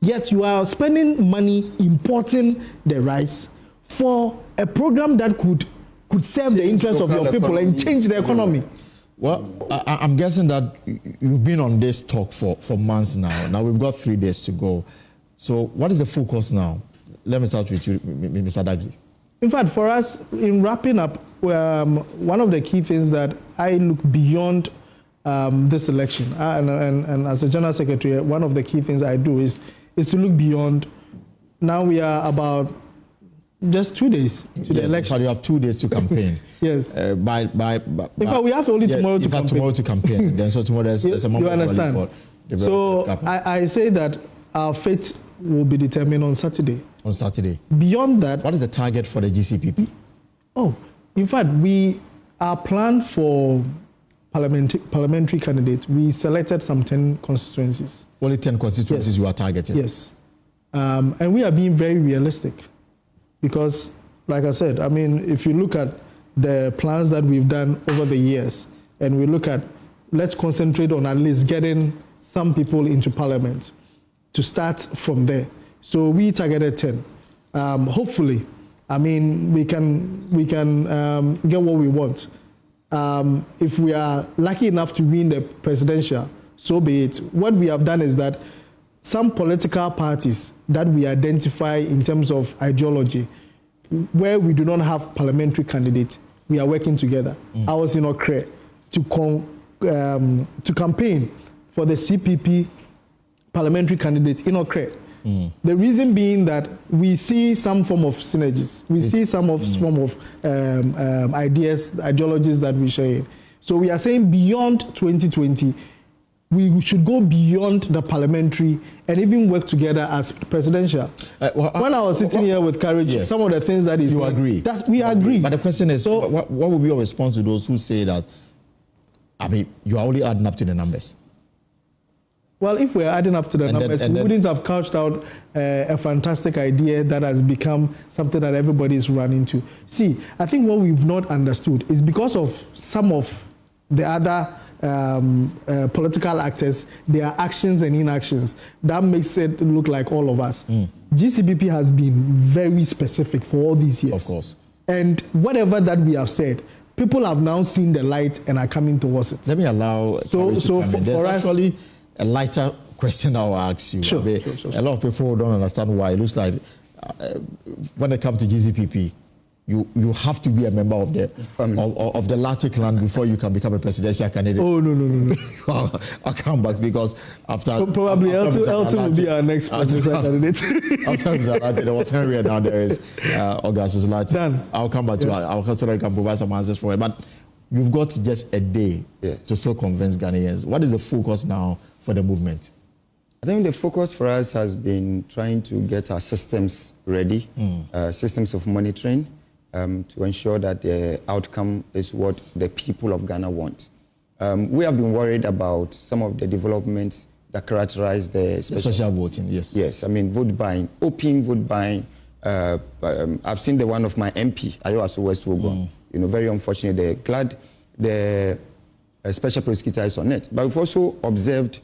yet you are spending money importing the rice for a program that could serve the interests of your people and change the economy. Well, I'm guessing that you've been on this talk for months now. Now we've got 3 days to go. So what is the focus now? Let me start with you, Mr. Dagzi. In fact, for us, in wrapping up, one of the key things that I look beyond this election, and as a General Secretary, one of the key things I do is to look beyond. Now we are about Just 2 days to the election. But you have 2 days to campaign. Yes. In fact, we have only tomorrow to campaign. Tomorrow to campaign. Then so tomorrow there's a moment. You understand? So I say that our fate will be determined on Saturday. On Saturday. Beyond that, what is the target for the GCPP? Oh, in fact, we are planned for parliamentary candidates. We selected some 10 constituencies. Only 10 constituencies you are targeting? Yes. And we are being very realistic because, like I said, I mean, if you look at the plans that we've done over the years and we look at, let's concentrate on at least getting some people into parliament to start from there. So we targeted 10. Hopefully, I mean, we can get what we want. If we are lucky enough to win the presidential, so be it. What we have done is that some political parties that we identify in terms of ideology, where we do not have parliamentary candidates, we are working together. I was in Okre to campaign for the CPP parliamentary candidate in Okre. The reason being that we see some form of synergies. We see some form of ideas, ideologies that we share. So we are saying beyond 2020, we should go beyond the parliamentary and even work together as presidential. When I was sitting here with Courage, yes, some of the things that is... You agree? We agree. But the question is, so, what would be your response to those who say that, I mean, you are only adding up to the numbers? Well, if we're adding up to the numbers, we wouldn't have couched out a fantastic idea that has become something that everybody is running to. See, I think what we've not understood is because of some of the other political actors, their actions and inactions, that makes it look like all of us. GCPP has been very specific for all these years. Of course. And whatever that we have said, people have now seen the light and are coming towards it. Let me allow... So for us... Actually, a lighter question I'll ask you. Sure. A lot of people don't understand why. It looks like when it comes to GCPP, you have to be a member of the Latte clan before you can become a presidential candidate. Oh, no. I'll come back because after... Probably Elton will be our next presidential candidate. After Latte, there was Henry and now there is Augustus Latte. I'll come back to I'll come so that I can provide some answers for it. But you've got just a day to still convince Ghanaians. What is the focus now for the movement? I think the focus for us has been trying to get our systems ready, systems of monitoring, to ensure that the outcome is what the people of Ghana want. We have been worried about some of the developments that characterize the special voting, yes. Yes, I mean, vote buying, open vote buying. I've seen the one of my MP, Ayawaso West Wuogon. You know, very unfortunate. They're glad the special prosecutor is on it. But we've also observed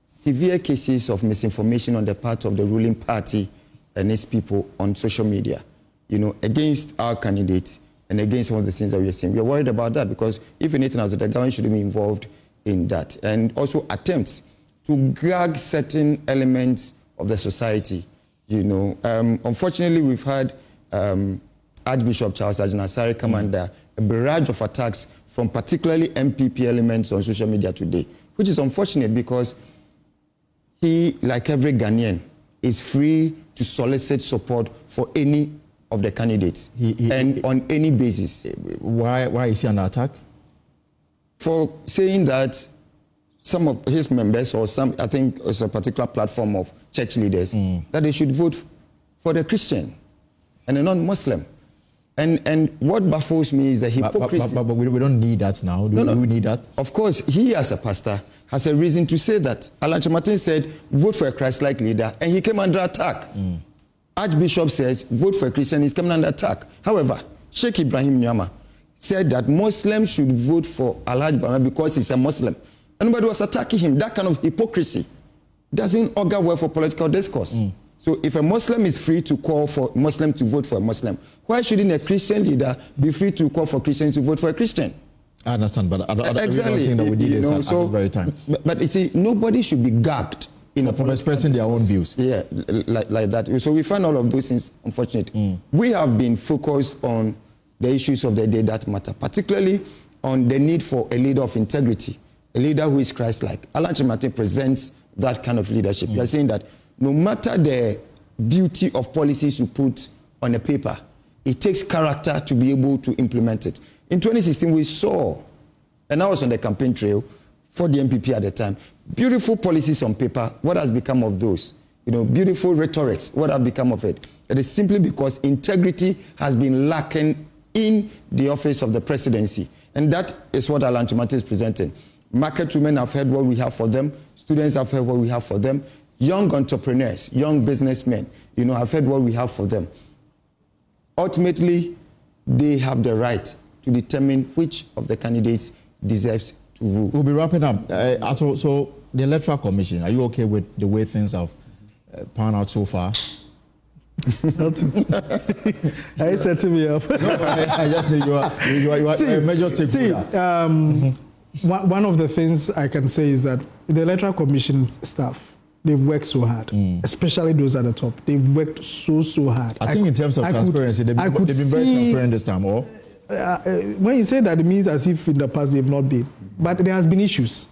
severe cases of misinformation on the part of the ruling party and its people on social media, you know, against our candidates and against some of the things that we are seeing. We are worried about that because if anything else, the government should be involved in that. And also attempts to gag certain elements of the society, you know. Unfortunately, we've had Archbishop Charles Ajinasari come under a barrage of attacks from particularly MPP elements on social media today, which is unfortunate because he, like every Ghanaian, is free to solicit support for any of the candidates and on any basis. Why is he under attack? For saying that some of his members or some, I think it's a particular platform of church leaders, that they should vote for the Christian and a non-Muslim. And what baffles me is the hypocrisy. But we don't need that now. Do we need that? Of course, he as a pastor has a reason to say that. Alan Martin said, vote for a Christ-like leader, and he came under attack. Archbishop says, vote for a Christian, he's coming under attack. However, Sheikh Ibrahim Nyama said that Muslims should vote for Alhaji Bama because he's a Muslim. And nobody was attacking him. That kind of hypocrisy doesn't augur well for political discourse. So if a Muslim is free to call for Muslim to vote for a Muslim, why shouldn't a Christian leader be free to call for Christians to vote for a Christian? I understand, but I don't exactly. think that we need this at this very time. But you see, nobody should be gagged from expressing their own views. Yeah, like that. So we find all of those things unfortunate. We have been focused on the issues of the day that matter, particularly on the need for a leader of integrity, a leader who is Christ-like. Alan Martin presents that kind of leadership. You are saying that no matter the beauty of policies you put on a paper. It takes character to be able to implement it. In 2016, we saw, and I was on the campaign trail for the MPP at the time, beautiful policies on paper. What has become of those? Beautiful rhetorics. What have become of it? It is simply because integrity has been lacking in the office of the presidency. And that is what Alan Chimate is presenting. Market women have heard what we have for them. Students have heard what we have for them. Young entrepreneurs, young businessmen, have heard what we have for them. Ultimately, they have the right to determine which of the candidates deserves to rule. We'll be wrapping up. So the Electoral Commission, are you okay with the way things have panned out so far? Are you setting me up? No, I just think you are a major stakeholder. One of the things I can say is that the Electoral Commission staff, they've worked so hard, especially those at the top. They've worked so hard. I think in terms of transparency, they've been very transparent this time. Or when you say that, it means as if in the past they've not been. But there has been issues,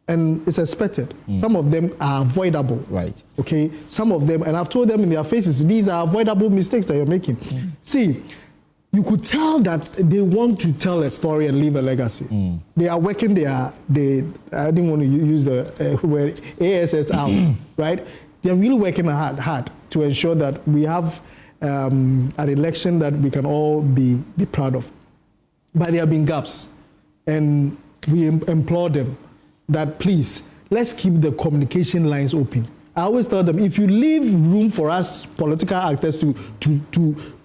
and it's expected. Some of them are avoidable. Right. Okay. Some of them, and I've told them in their faces, these are avoidable mistakes that you're making. See, you could tell that they want to tell a story and leave a legacy. They are working I didn't want to use the word ASS out, right? They're really working hard to ensure that we have an election that we can all be proud of. But there have been gaps, and we implore them that please, let's keep the communication lines open. I always tell them, if you leave room for us political actors to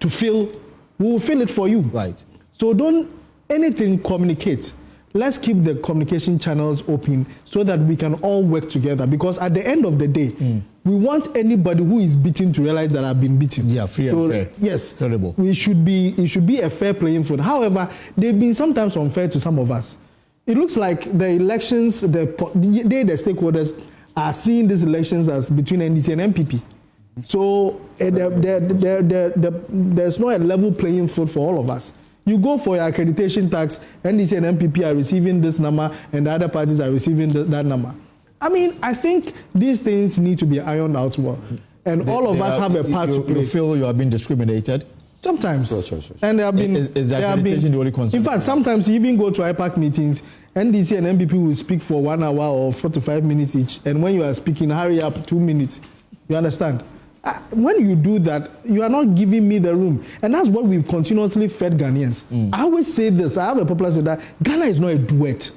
fill, we will fill it for you. Right. So don't anything communicate. Let's keep the communication channels open so that we can all work together. Because at the end of the day, we want anybody who is beaten to realize that I've been beaten. Yeah, free and fair. Yes. Terrible. It should be a fair playing field. However, they've been sometimes unfair to some of us. It looks like the elections, the stakeholders are seeing these elections as between NDC and MPP. So there's not a level playing field for all of us. You go for your accreditation tax, NDC and MPP are receiving this number, and the other parties are receiving that number. I mean, I think these things need to be ironed out well. And all of us have a part to play. You feel you are being discriminated? Sometimes. Sure. And there have been... Is the accreditation the only concern? In fact, sometimes you even go to IPAC meetings, NDC and MPP will speak for 1 hour or 45 minutes each. And when you are speaking, hurry up 2 minutes. You understand? When you do that, you are not giving me the room. And that's what we've continuously fed Ghanaians. I always say this. I have a popular saying that Ghana is not a duet.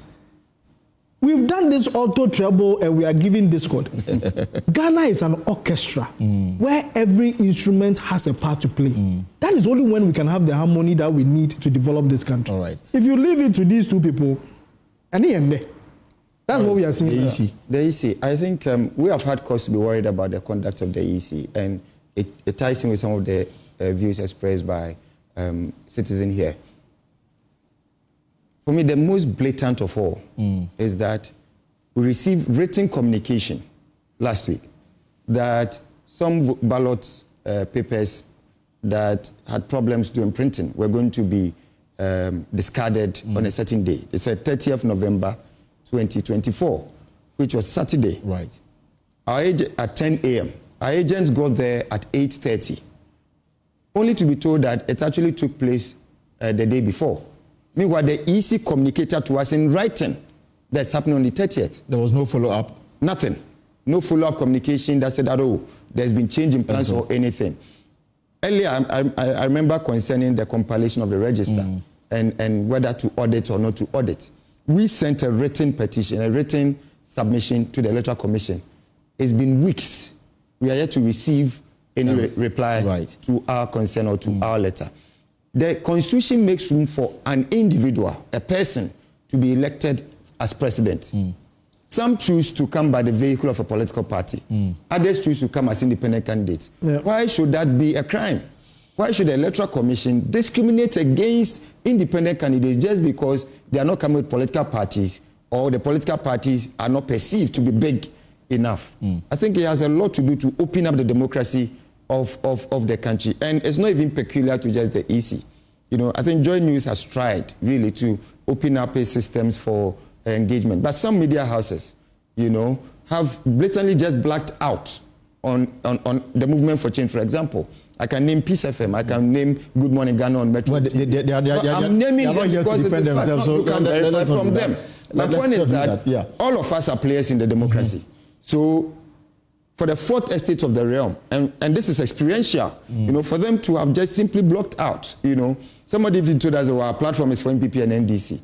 We've done this auto treble and we are giving discord. Ghana is an orchestra where every instrument has a part to play. That is only when we can have the harmony that we need to develop this country. All right. If you leave it to these two people, that's what we are seeing. The EC. I think we have had cause to be worried about the conduct of the EC, and it ties in with some of the views expressed by citizens here. For me, the most blatant of all is that we received written communication last week that some ballot papers that had problems doing printing were going to be discarded on a certain day. They said 30th November 2024, which was Saturday. Right. At 10 a.m. Our agents got there at 8:30, only to be told that it actually took place the day before. Meanwhile, the EC communicated to us in writing that's happening on the 30th. There was no follow-up? Nothing. No follow-up communication that said that, there's been change in plans or anything. Earlier, I remember concerning the compilation of the register and whether to audit or not to audit. We sent a written petition, a written submission to the Electoral Commission. It's been weeks. We are yet to receive any reply to our concern or to our letter. The Constitution makes room for an individual, a person, to be elected as president. Some choose to come by the vehicle of a political party. Others choose to come as independent candidates. Why should that be a crime? Why should the Electoral Commission discriminate against independent candidates just because they are not coming with political parties or the political parties are not perceived to be big enough? I think it has a lot to do to open up the democracy of the country. And it's not even peculiar to just the EC. I think JoyNews has tried really to open up its systems for engagement. But some media houses, have blatantly just blacked out on the movement for change, for example. I can name Peace FM. I can name Good Morning Ghana on Metro. Well, I'm naming them because to defend themselves. So you can verify from them. My point is that all of us are players in the democracy. So for the fourth estate of the realm, and this is experiential, for them to have just simply blocked out, somebody even told us our platform is for MPP and NDC.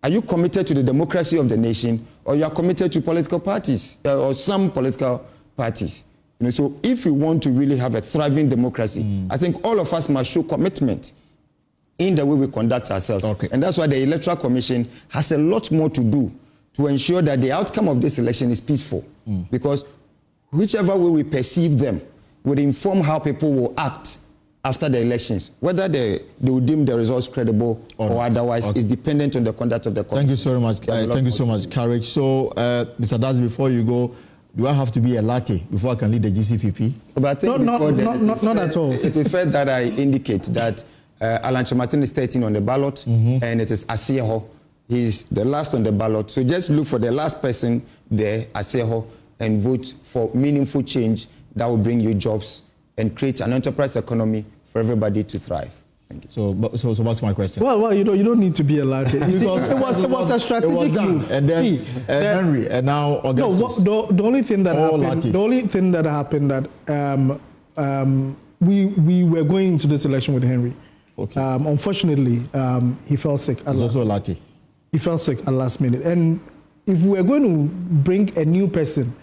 Are you committed to the democracy of the nation, or you are committed to political parties or some political parties? So if we want to really have a thriving democracy, I think all of us must show commitment in the way we conduct ourselves. Okay. And that's why the Electoral Commission has a lot more to do to ensure that the outcome of this election is peaceful. Because whichever way we perceive them would inform how people will act after the elections. Whether they will deem the results credible or otherwise is dependent on the conduct of the commission. Thank you so much. Thank you so much, Courage. So, Mr. Daz, before you go, do I have to be a latte before I can lead the GCPP? But I think not at all. It is fair that I indicate that Alan Chamatin is 13 on the ballot, and it is Asieho. He's the last on the ballot. So just look for the last person there, Asieho, and vote for meaningful change that will bring you jobs and create an enterprise economy for everybody to thrive. Thank you. So back to my question. Well, you don't need to be a latte. It was a strategic move. And then Henry, and now Augustus. No, the only thing that happened that we were going into this election with Henry. Okay. Unfortunately, he fell sick. He's also a latte. He fell sick at last minute, and if we were going to bring a new person,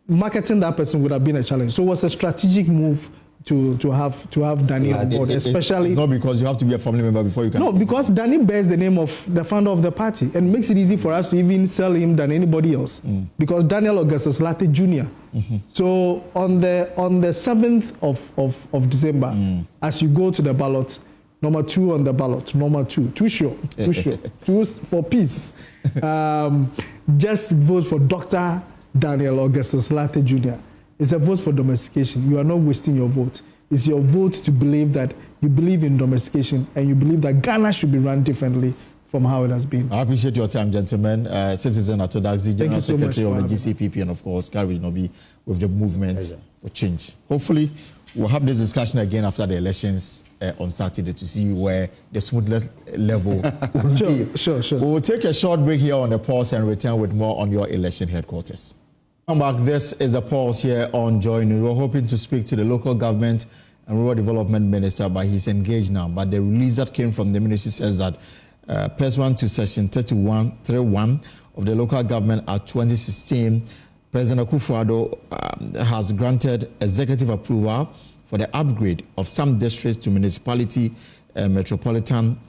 marketing that person would have been a challenge. So it was a strategic move to have Danny on board, especially. It's not because you have to be a family member before you can. No, because Danny bears the name of the founder of the party and makes it easy for us to even sell him than anybody else. Because Daniel Augustus Latte Jr. So on the 7th of December, as you go to the ballot, number 2 on the ballot, number 2, too sure, two for peace. Just vote for Dr. Daniel Augustus Latte Jr. It's a vote for domestication. You are not wasting your vote. It's your vote to believe that you believe in domestication and you believe that Ghana should be run differently from how it has been. I appreciate your time, gentlemen. Citizen Atodaxi, General Secretary of the GCPP, and of course, Courage Nobi with the movement for change. Hopefully, we'll have this discussion again after the elections on Saturday to see where the smooth level will be. Sure. We will take a short break here on the pulse and return with more on your election headquarters. Come back. This is the pulse here on JoyNews. We're hoping to speak to the local government and rural development minister, but he's engaged now. But the release that came from the ministry says that pursuant to section 31 of the Local Government Act 2016, President Akufo-Addo has granted executive approval for the upgrade of some districts to municipality metropolitan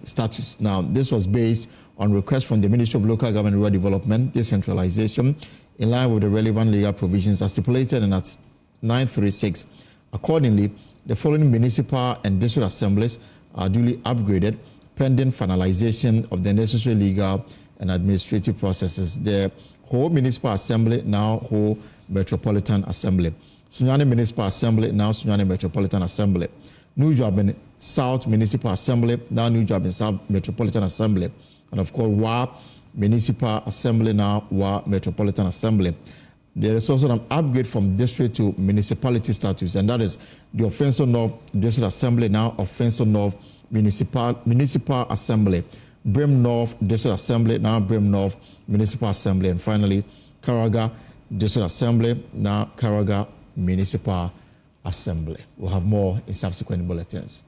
status. Now, this was based on request from the Ministry of Local Government and Rural Development, decentralization, in line with the relevant legal provisions as stipulated in Act 936. Accordingly, the following municipal and district assemblies are duly upgraded pending finalization of the necessary legal and administrative processes. The Ho Municipal Assembly, now Ho Metropolitan Assembly. Sunyani Municipal Assembly, now Sunyani Metropolitan Assembly. New Joabin South Municipal Assembly, now New Joabin South Metropolitan Assembly. And of course, Wa Municipal Assembly, now Wa Metropolitan Assembly. There is also an upgrade from district to municipality status, and that is the Offenso North District Assembly, now Offenso North Municipal Assembly. Brim North District Assembly, now Brim North Municipal Assembly. And finally, Karaga District Assembly, now Karaga Municipal Assembly. We'll have more in subsequent bulletins.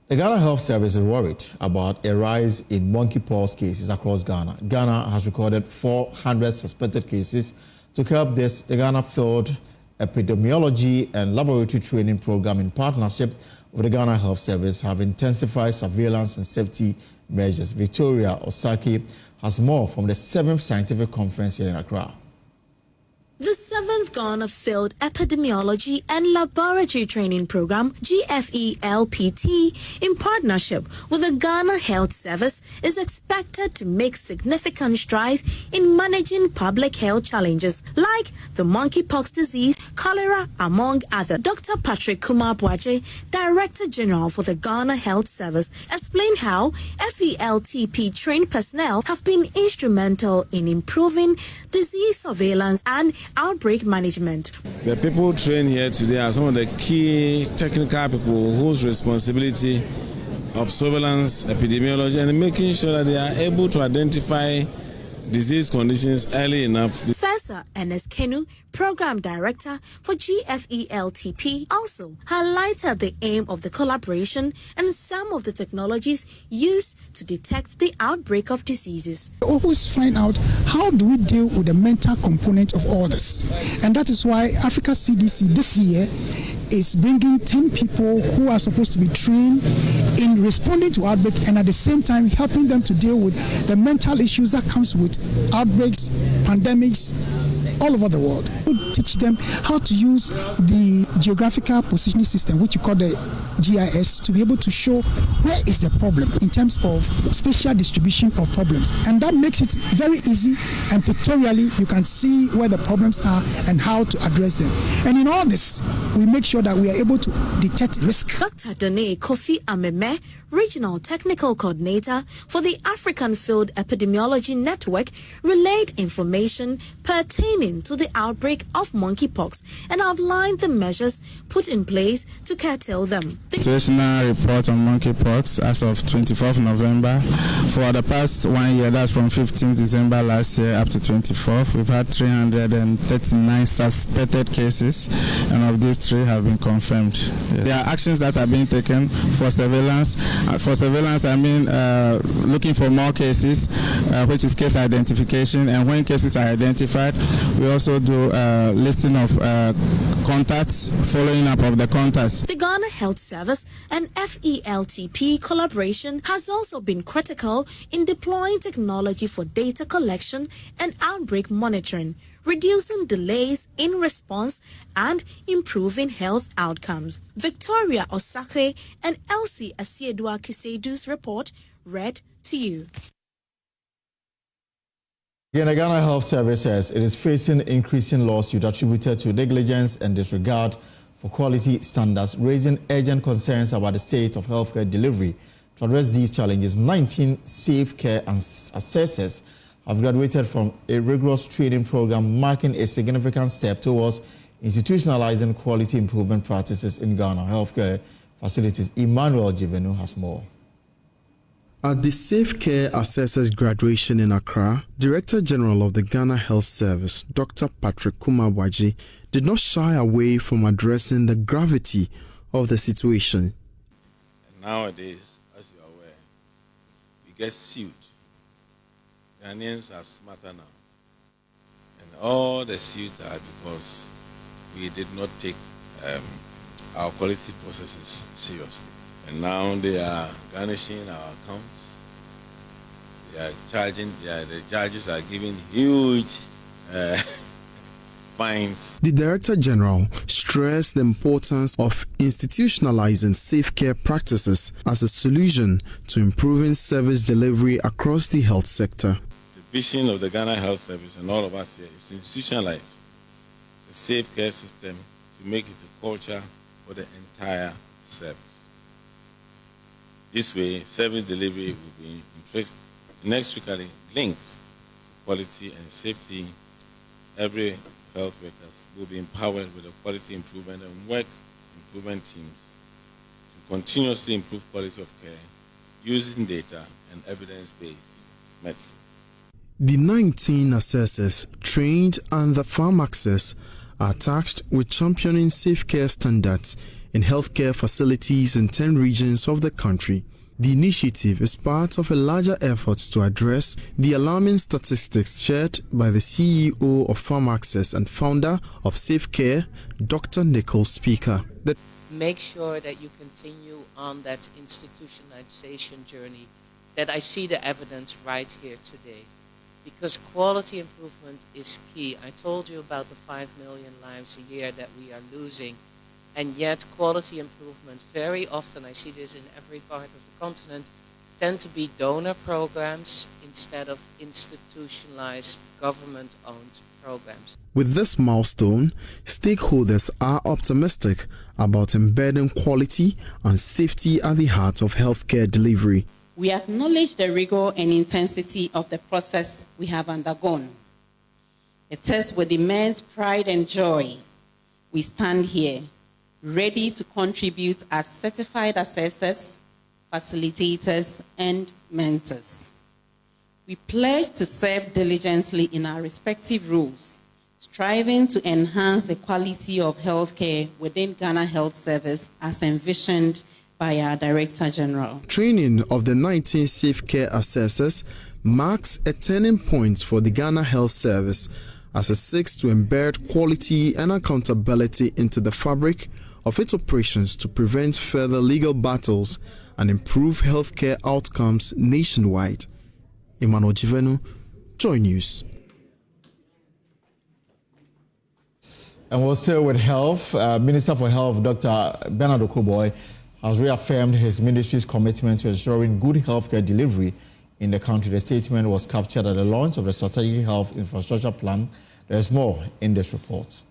The Ghana Health Service is worried about a rise in monkeypox cases across Ghana. Ghana has recorded 400 suspected cases. To curb this, the Ghana Field Epidemiology and Laboratory Training Program, in partnership with the Ghana Health Service, have intensified surveillance and safety measures. Victoria Osaki has more from the 7th Scientific Conference here in Accra. The 7th Ghana Field Epidemiology and Laboratory Training Program, GFELPT, in partnership with the Ghana Health Service, is expected to make significant strides in managing public health challenges like the monkeypox disease, cholera, among others. Dr. Patrick Kumar Boache, Director General for the Ghana Health Service, explained how FELTP trained personnel have been instrumental in improving disease surveillance and outbreak management management. The people trained here today are some of the key technical people whose responsibility of surveillance, epidemiology, and making sure that they are able to identify disease conditions early enough. Professor Ernest Kenu, Program Director for GFELTP, also highlighted the aim of the collaboration and some of the technologies used to detect the outbreak of diseases. We always find out how do we deal with the mental component of all this. And that is why Africa CDC this year is bringing 10 people who are supposed to be trained in responding to outbreak and at the same time helping them to deal with the mental issues that comes with outbreaks, pandemics, all over the world. We teach them how to use the geographical positioning system, which you call the GIS, to be able to show where is the problem in terms of spatial distribution of problems. And that makes it very easy, and pictorially you can see where the problems are and how to address them. And in all this, we make sure that we are able to detect risk. Dr. Done Kofi Ameme, Regional Technical Coordinator for the African Field Epidemiology Network, relayed information pertaining to the outbreak of monkeypox and outlined the measures put in place to curtail them. Situational report on monkeypox as of 24th November. For the past 1 year, that's from 15th December last year up to 24th, we've had 339 suspected cases, and of these 3 have been confirmed. There are actions that are being taken for surveillance. For surveillance, I mean looking for more cases, which is case identification, and when cases are identified, we also do listing of contacts, following up of the contacts. The Ghana Health Service and FELTP collaboration has also been critical in deploying technology for data collection and outbreak monitoring, reducing delays in response and improving health outcomes. Victoria Osake and Elsie Asiedua Kisedu's report read to you. Again, the Ghana Health Service says it is facing increasing lawsuits attributed to negligence and disregard for quality standards, raising urgent concerns about the state of healthcare delivery. To address these challenges, 19 safe care assessors have graduated from a rigorous training program, marking a significant step towards institutionalizing quality improvement practices in Ghana healthcare facilities. Emmanuel Jivenu has more. At the Safe Care Assessors graduation in Accra, Director General of the Ghana Health Service, Dr. Patrick Kumabwaji, did not shy away from addressing the gravity of the situation. And nowadays, as you are aware, we get sued. Ghanaians are smarter now. And all the suits are because we did not take our quality processes seriously. And now they are garnishing our accounts. They are charging, the judges are giving huge fines. The Director General stressed the importance of institutionalizing safe care practices as a solution to improving service delivery across the health sector. The vision of the Ghana Health Service and all of us here is to institutionalize the safe care system to make it a culture for the entire service. This way, service delivery will be inextricably linked to quality and safety. Every health workers will be empowered with the quality improvement and work improvement teams to continuously improve quality of care using data and evidence-based medicine. The 19 assessors trained under Farm Access are tasked with championing safe care standards in healthcare facilities in 10 regions of the country. The initiative is part of a larger effort to address the alarming statistics shared by the CEO of Farm Access and founder of Safe Care, Dr. Nicole Speaker. Make sure that you continue on that institutionalization journey, that I see the evidence right here today. Because quality improvement is key. I told you about the 5 million lives a year that we are losing. And yet quality improvement, very often, I see this in every part of the continent, tend to be donor programs instead of institutionalized government-owned programs. With this milestone, stakeholders are optimistic about embedding quality and safety at the heart of healthcare delivery. We acknowledge the rigor and intensity of the process we have undergone. It is with immense pride and joy we stand here, ready to contribute as certified assessors, facilitators, and mentors. We pledge to serve diligently in our respective roles, striving to enhance the quality of healthcare within Ghana Health Service as envisioned by our Director General. Training of the 19 Safe Care Assessors marks a turning point for the Ghana Health Service as it seeks to embed quality and accountability into the fabric of its operations to prevent further legal battles and improve healthcare outcomes nationwide. Emmanuel Jivenu, JoyNews. And we're still with health. Minister for Health, Dr. Bernard Okoboy, has reaffirmed his ministry's commitment to ensuring good healthcare delivery in the country. The statement was captured at the launch of the Strategic Health Infrastructure Plan. There's more in this report.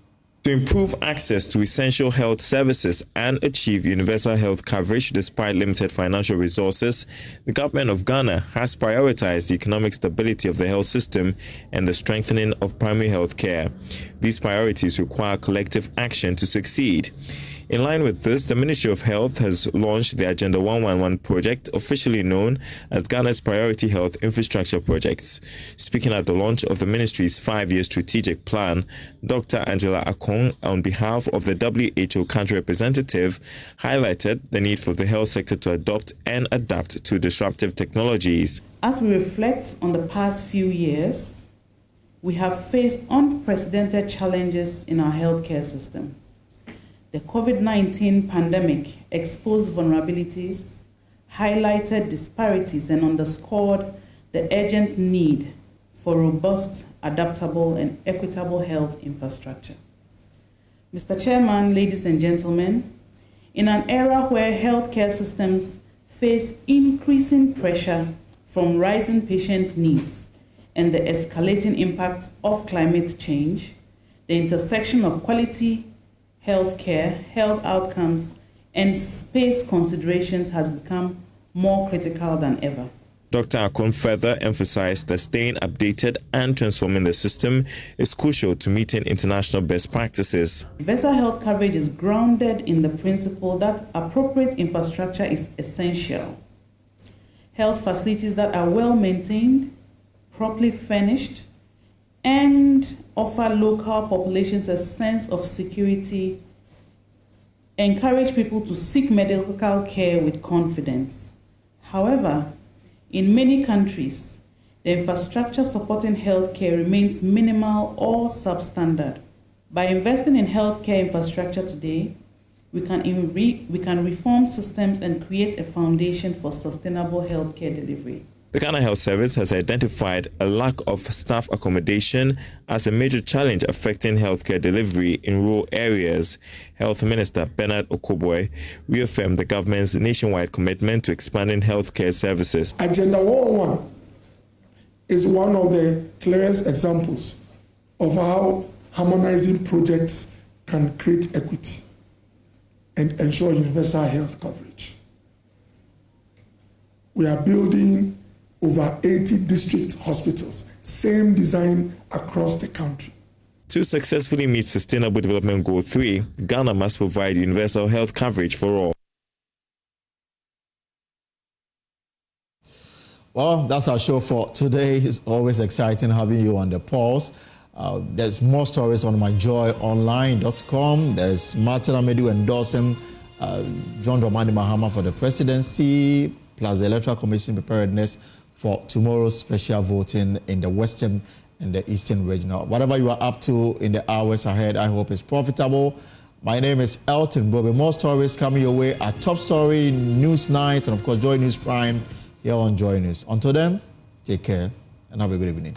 To improve access to essential health services and achieve universal health coverage despite limited financial resources, the government of Ghana has prioritized the economic stability of the health system and the strengthening of primary health care. These priorities require collective action to succeed. In line with this, the Ministry of Health has launched the Agenda 111 project, officially known as Ghana's Priority Health Infrastructure Projects. Speaking at the launch of the ministry's 5-year strategic plan, Dr. Angela Akong, on behalf of the WHO country representative, highlighted the need for the health sector to adopt and adapt to disruptive technologies. As we reflect on the past few years, we have faced unprecedented challenges in our healthcare system. The COVID-19 pandemic exposed vulnerabilities, highlighted disparities, and underscored the urgent need for robust, adaptable, and equitable health infrastructure. Mr. Chairman, ladies and gentlemen, in an era where healthcare systems face increasing pressure from rising patient needs and the escalating impact of climate change, the intersection of quality healthcare, health outcomes, and space considerations has become more critical than ever. Dr. Akon further emphasized that staying updated and transforming the system is crucial to meeting international best practices. Universal health coverage is grounded in the principle that appropriate infrastructure is essential. Health facilities that are well maintained, properly furnished, and offer local populations a sense of security, encourage people to seek medical care with confidence. However, in many countries, the infrastructure supporting healthcare remains minimal or substandard. By investing in healthcare infrastructure today, we can reform systems and create a foundation for sustainable healthcare delivery. The Ghana Health Service has identified a lack of staff accommodation as a major challenge affecting healthcare delivery in rural areas. Health Minister Bernard Okoboy reaffirmed the government's nationwide commitment to expanding healthcare services. Agenda 111 is one of the clearest examples of how harmonizing projects can create equity and ensure universal health coverage. We are building over 80 district hospitals, same design across the country. To successfully meet Sustainable Development Goal 3, Ghana must provide universal health coverage for all. Well, that's our show for today. It's always exciting having you on the pulse. There's more stories on myjoyonline.com. There's Martin Amedu endorsing John Dramani Mahama for the presidency, plus the Electoral Commission preparedness for tomorrow's special voting in the Western and the Eastern region. Whatever you are up to in the hours ahead, I hope it's profitable. My name is Elton Bobe. More stories coming your way at Top Story, News Night, and of course, Joy News Prime here on Joy News. Until then, take care and have a good evening.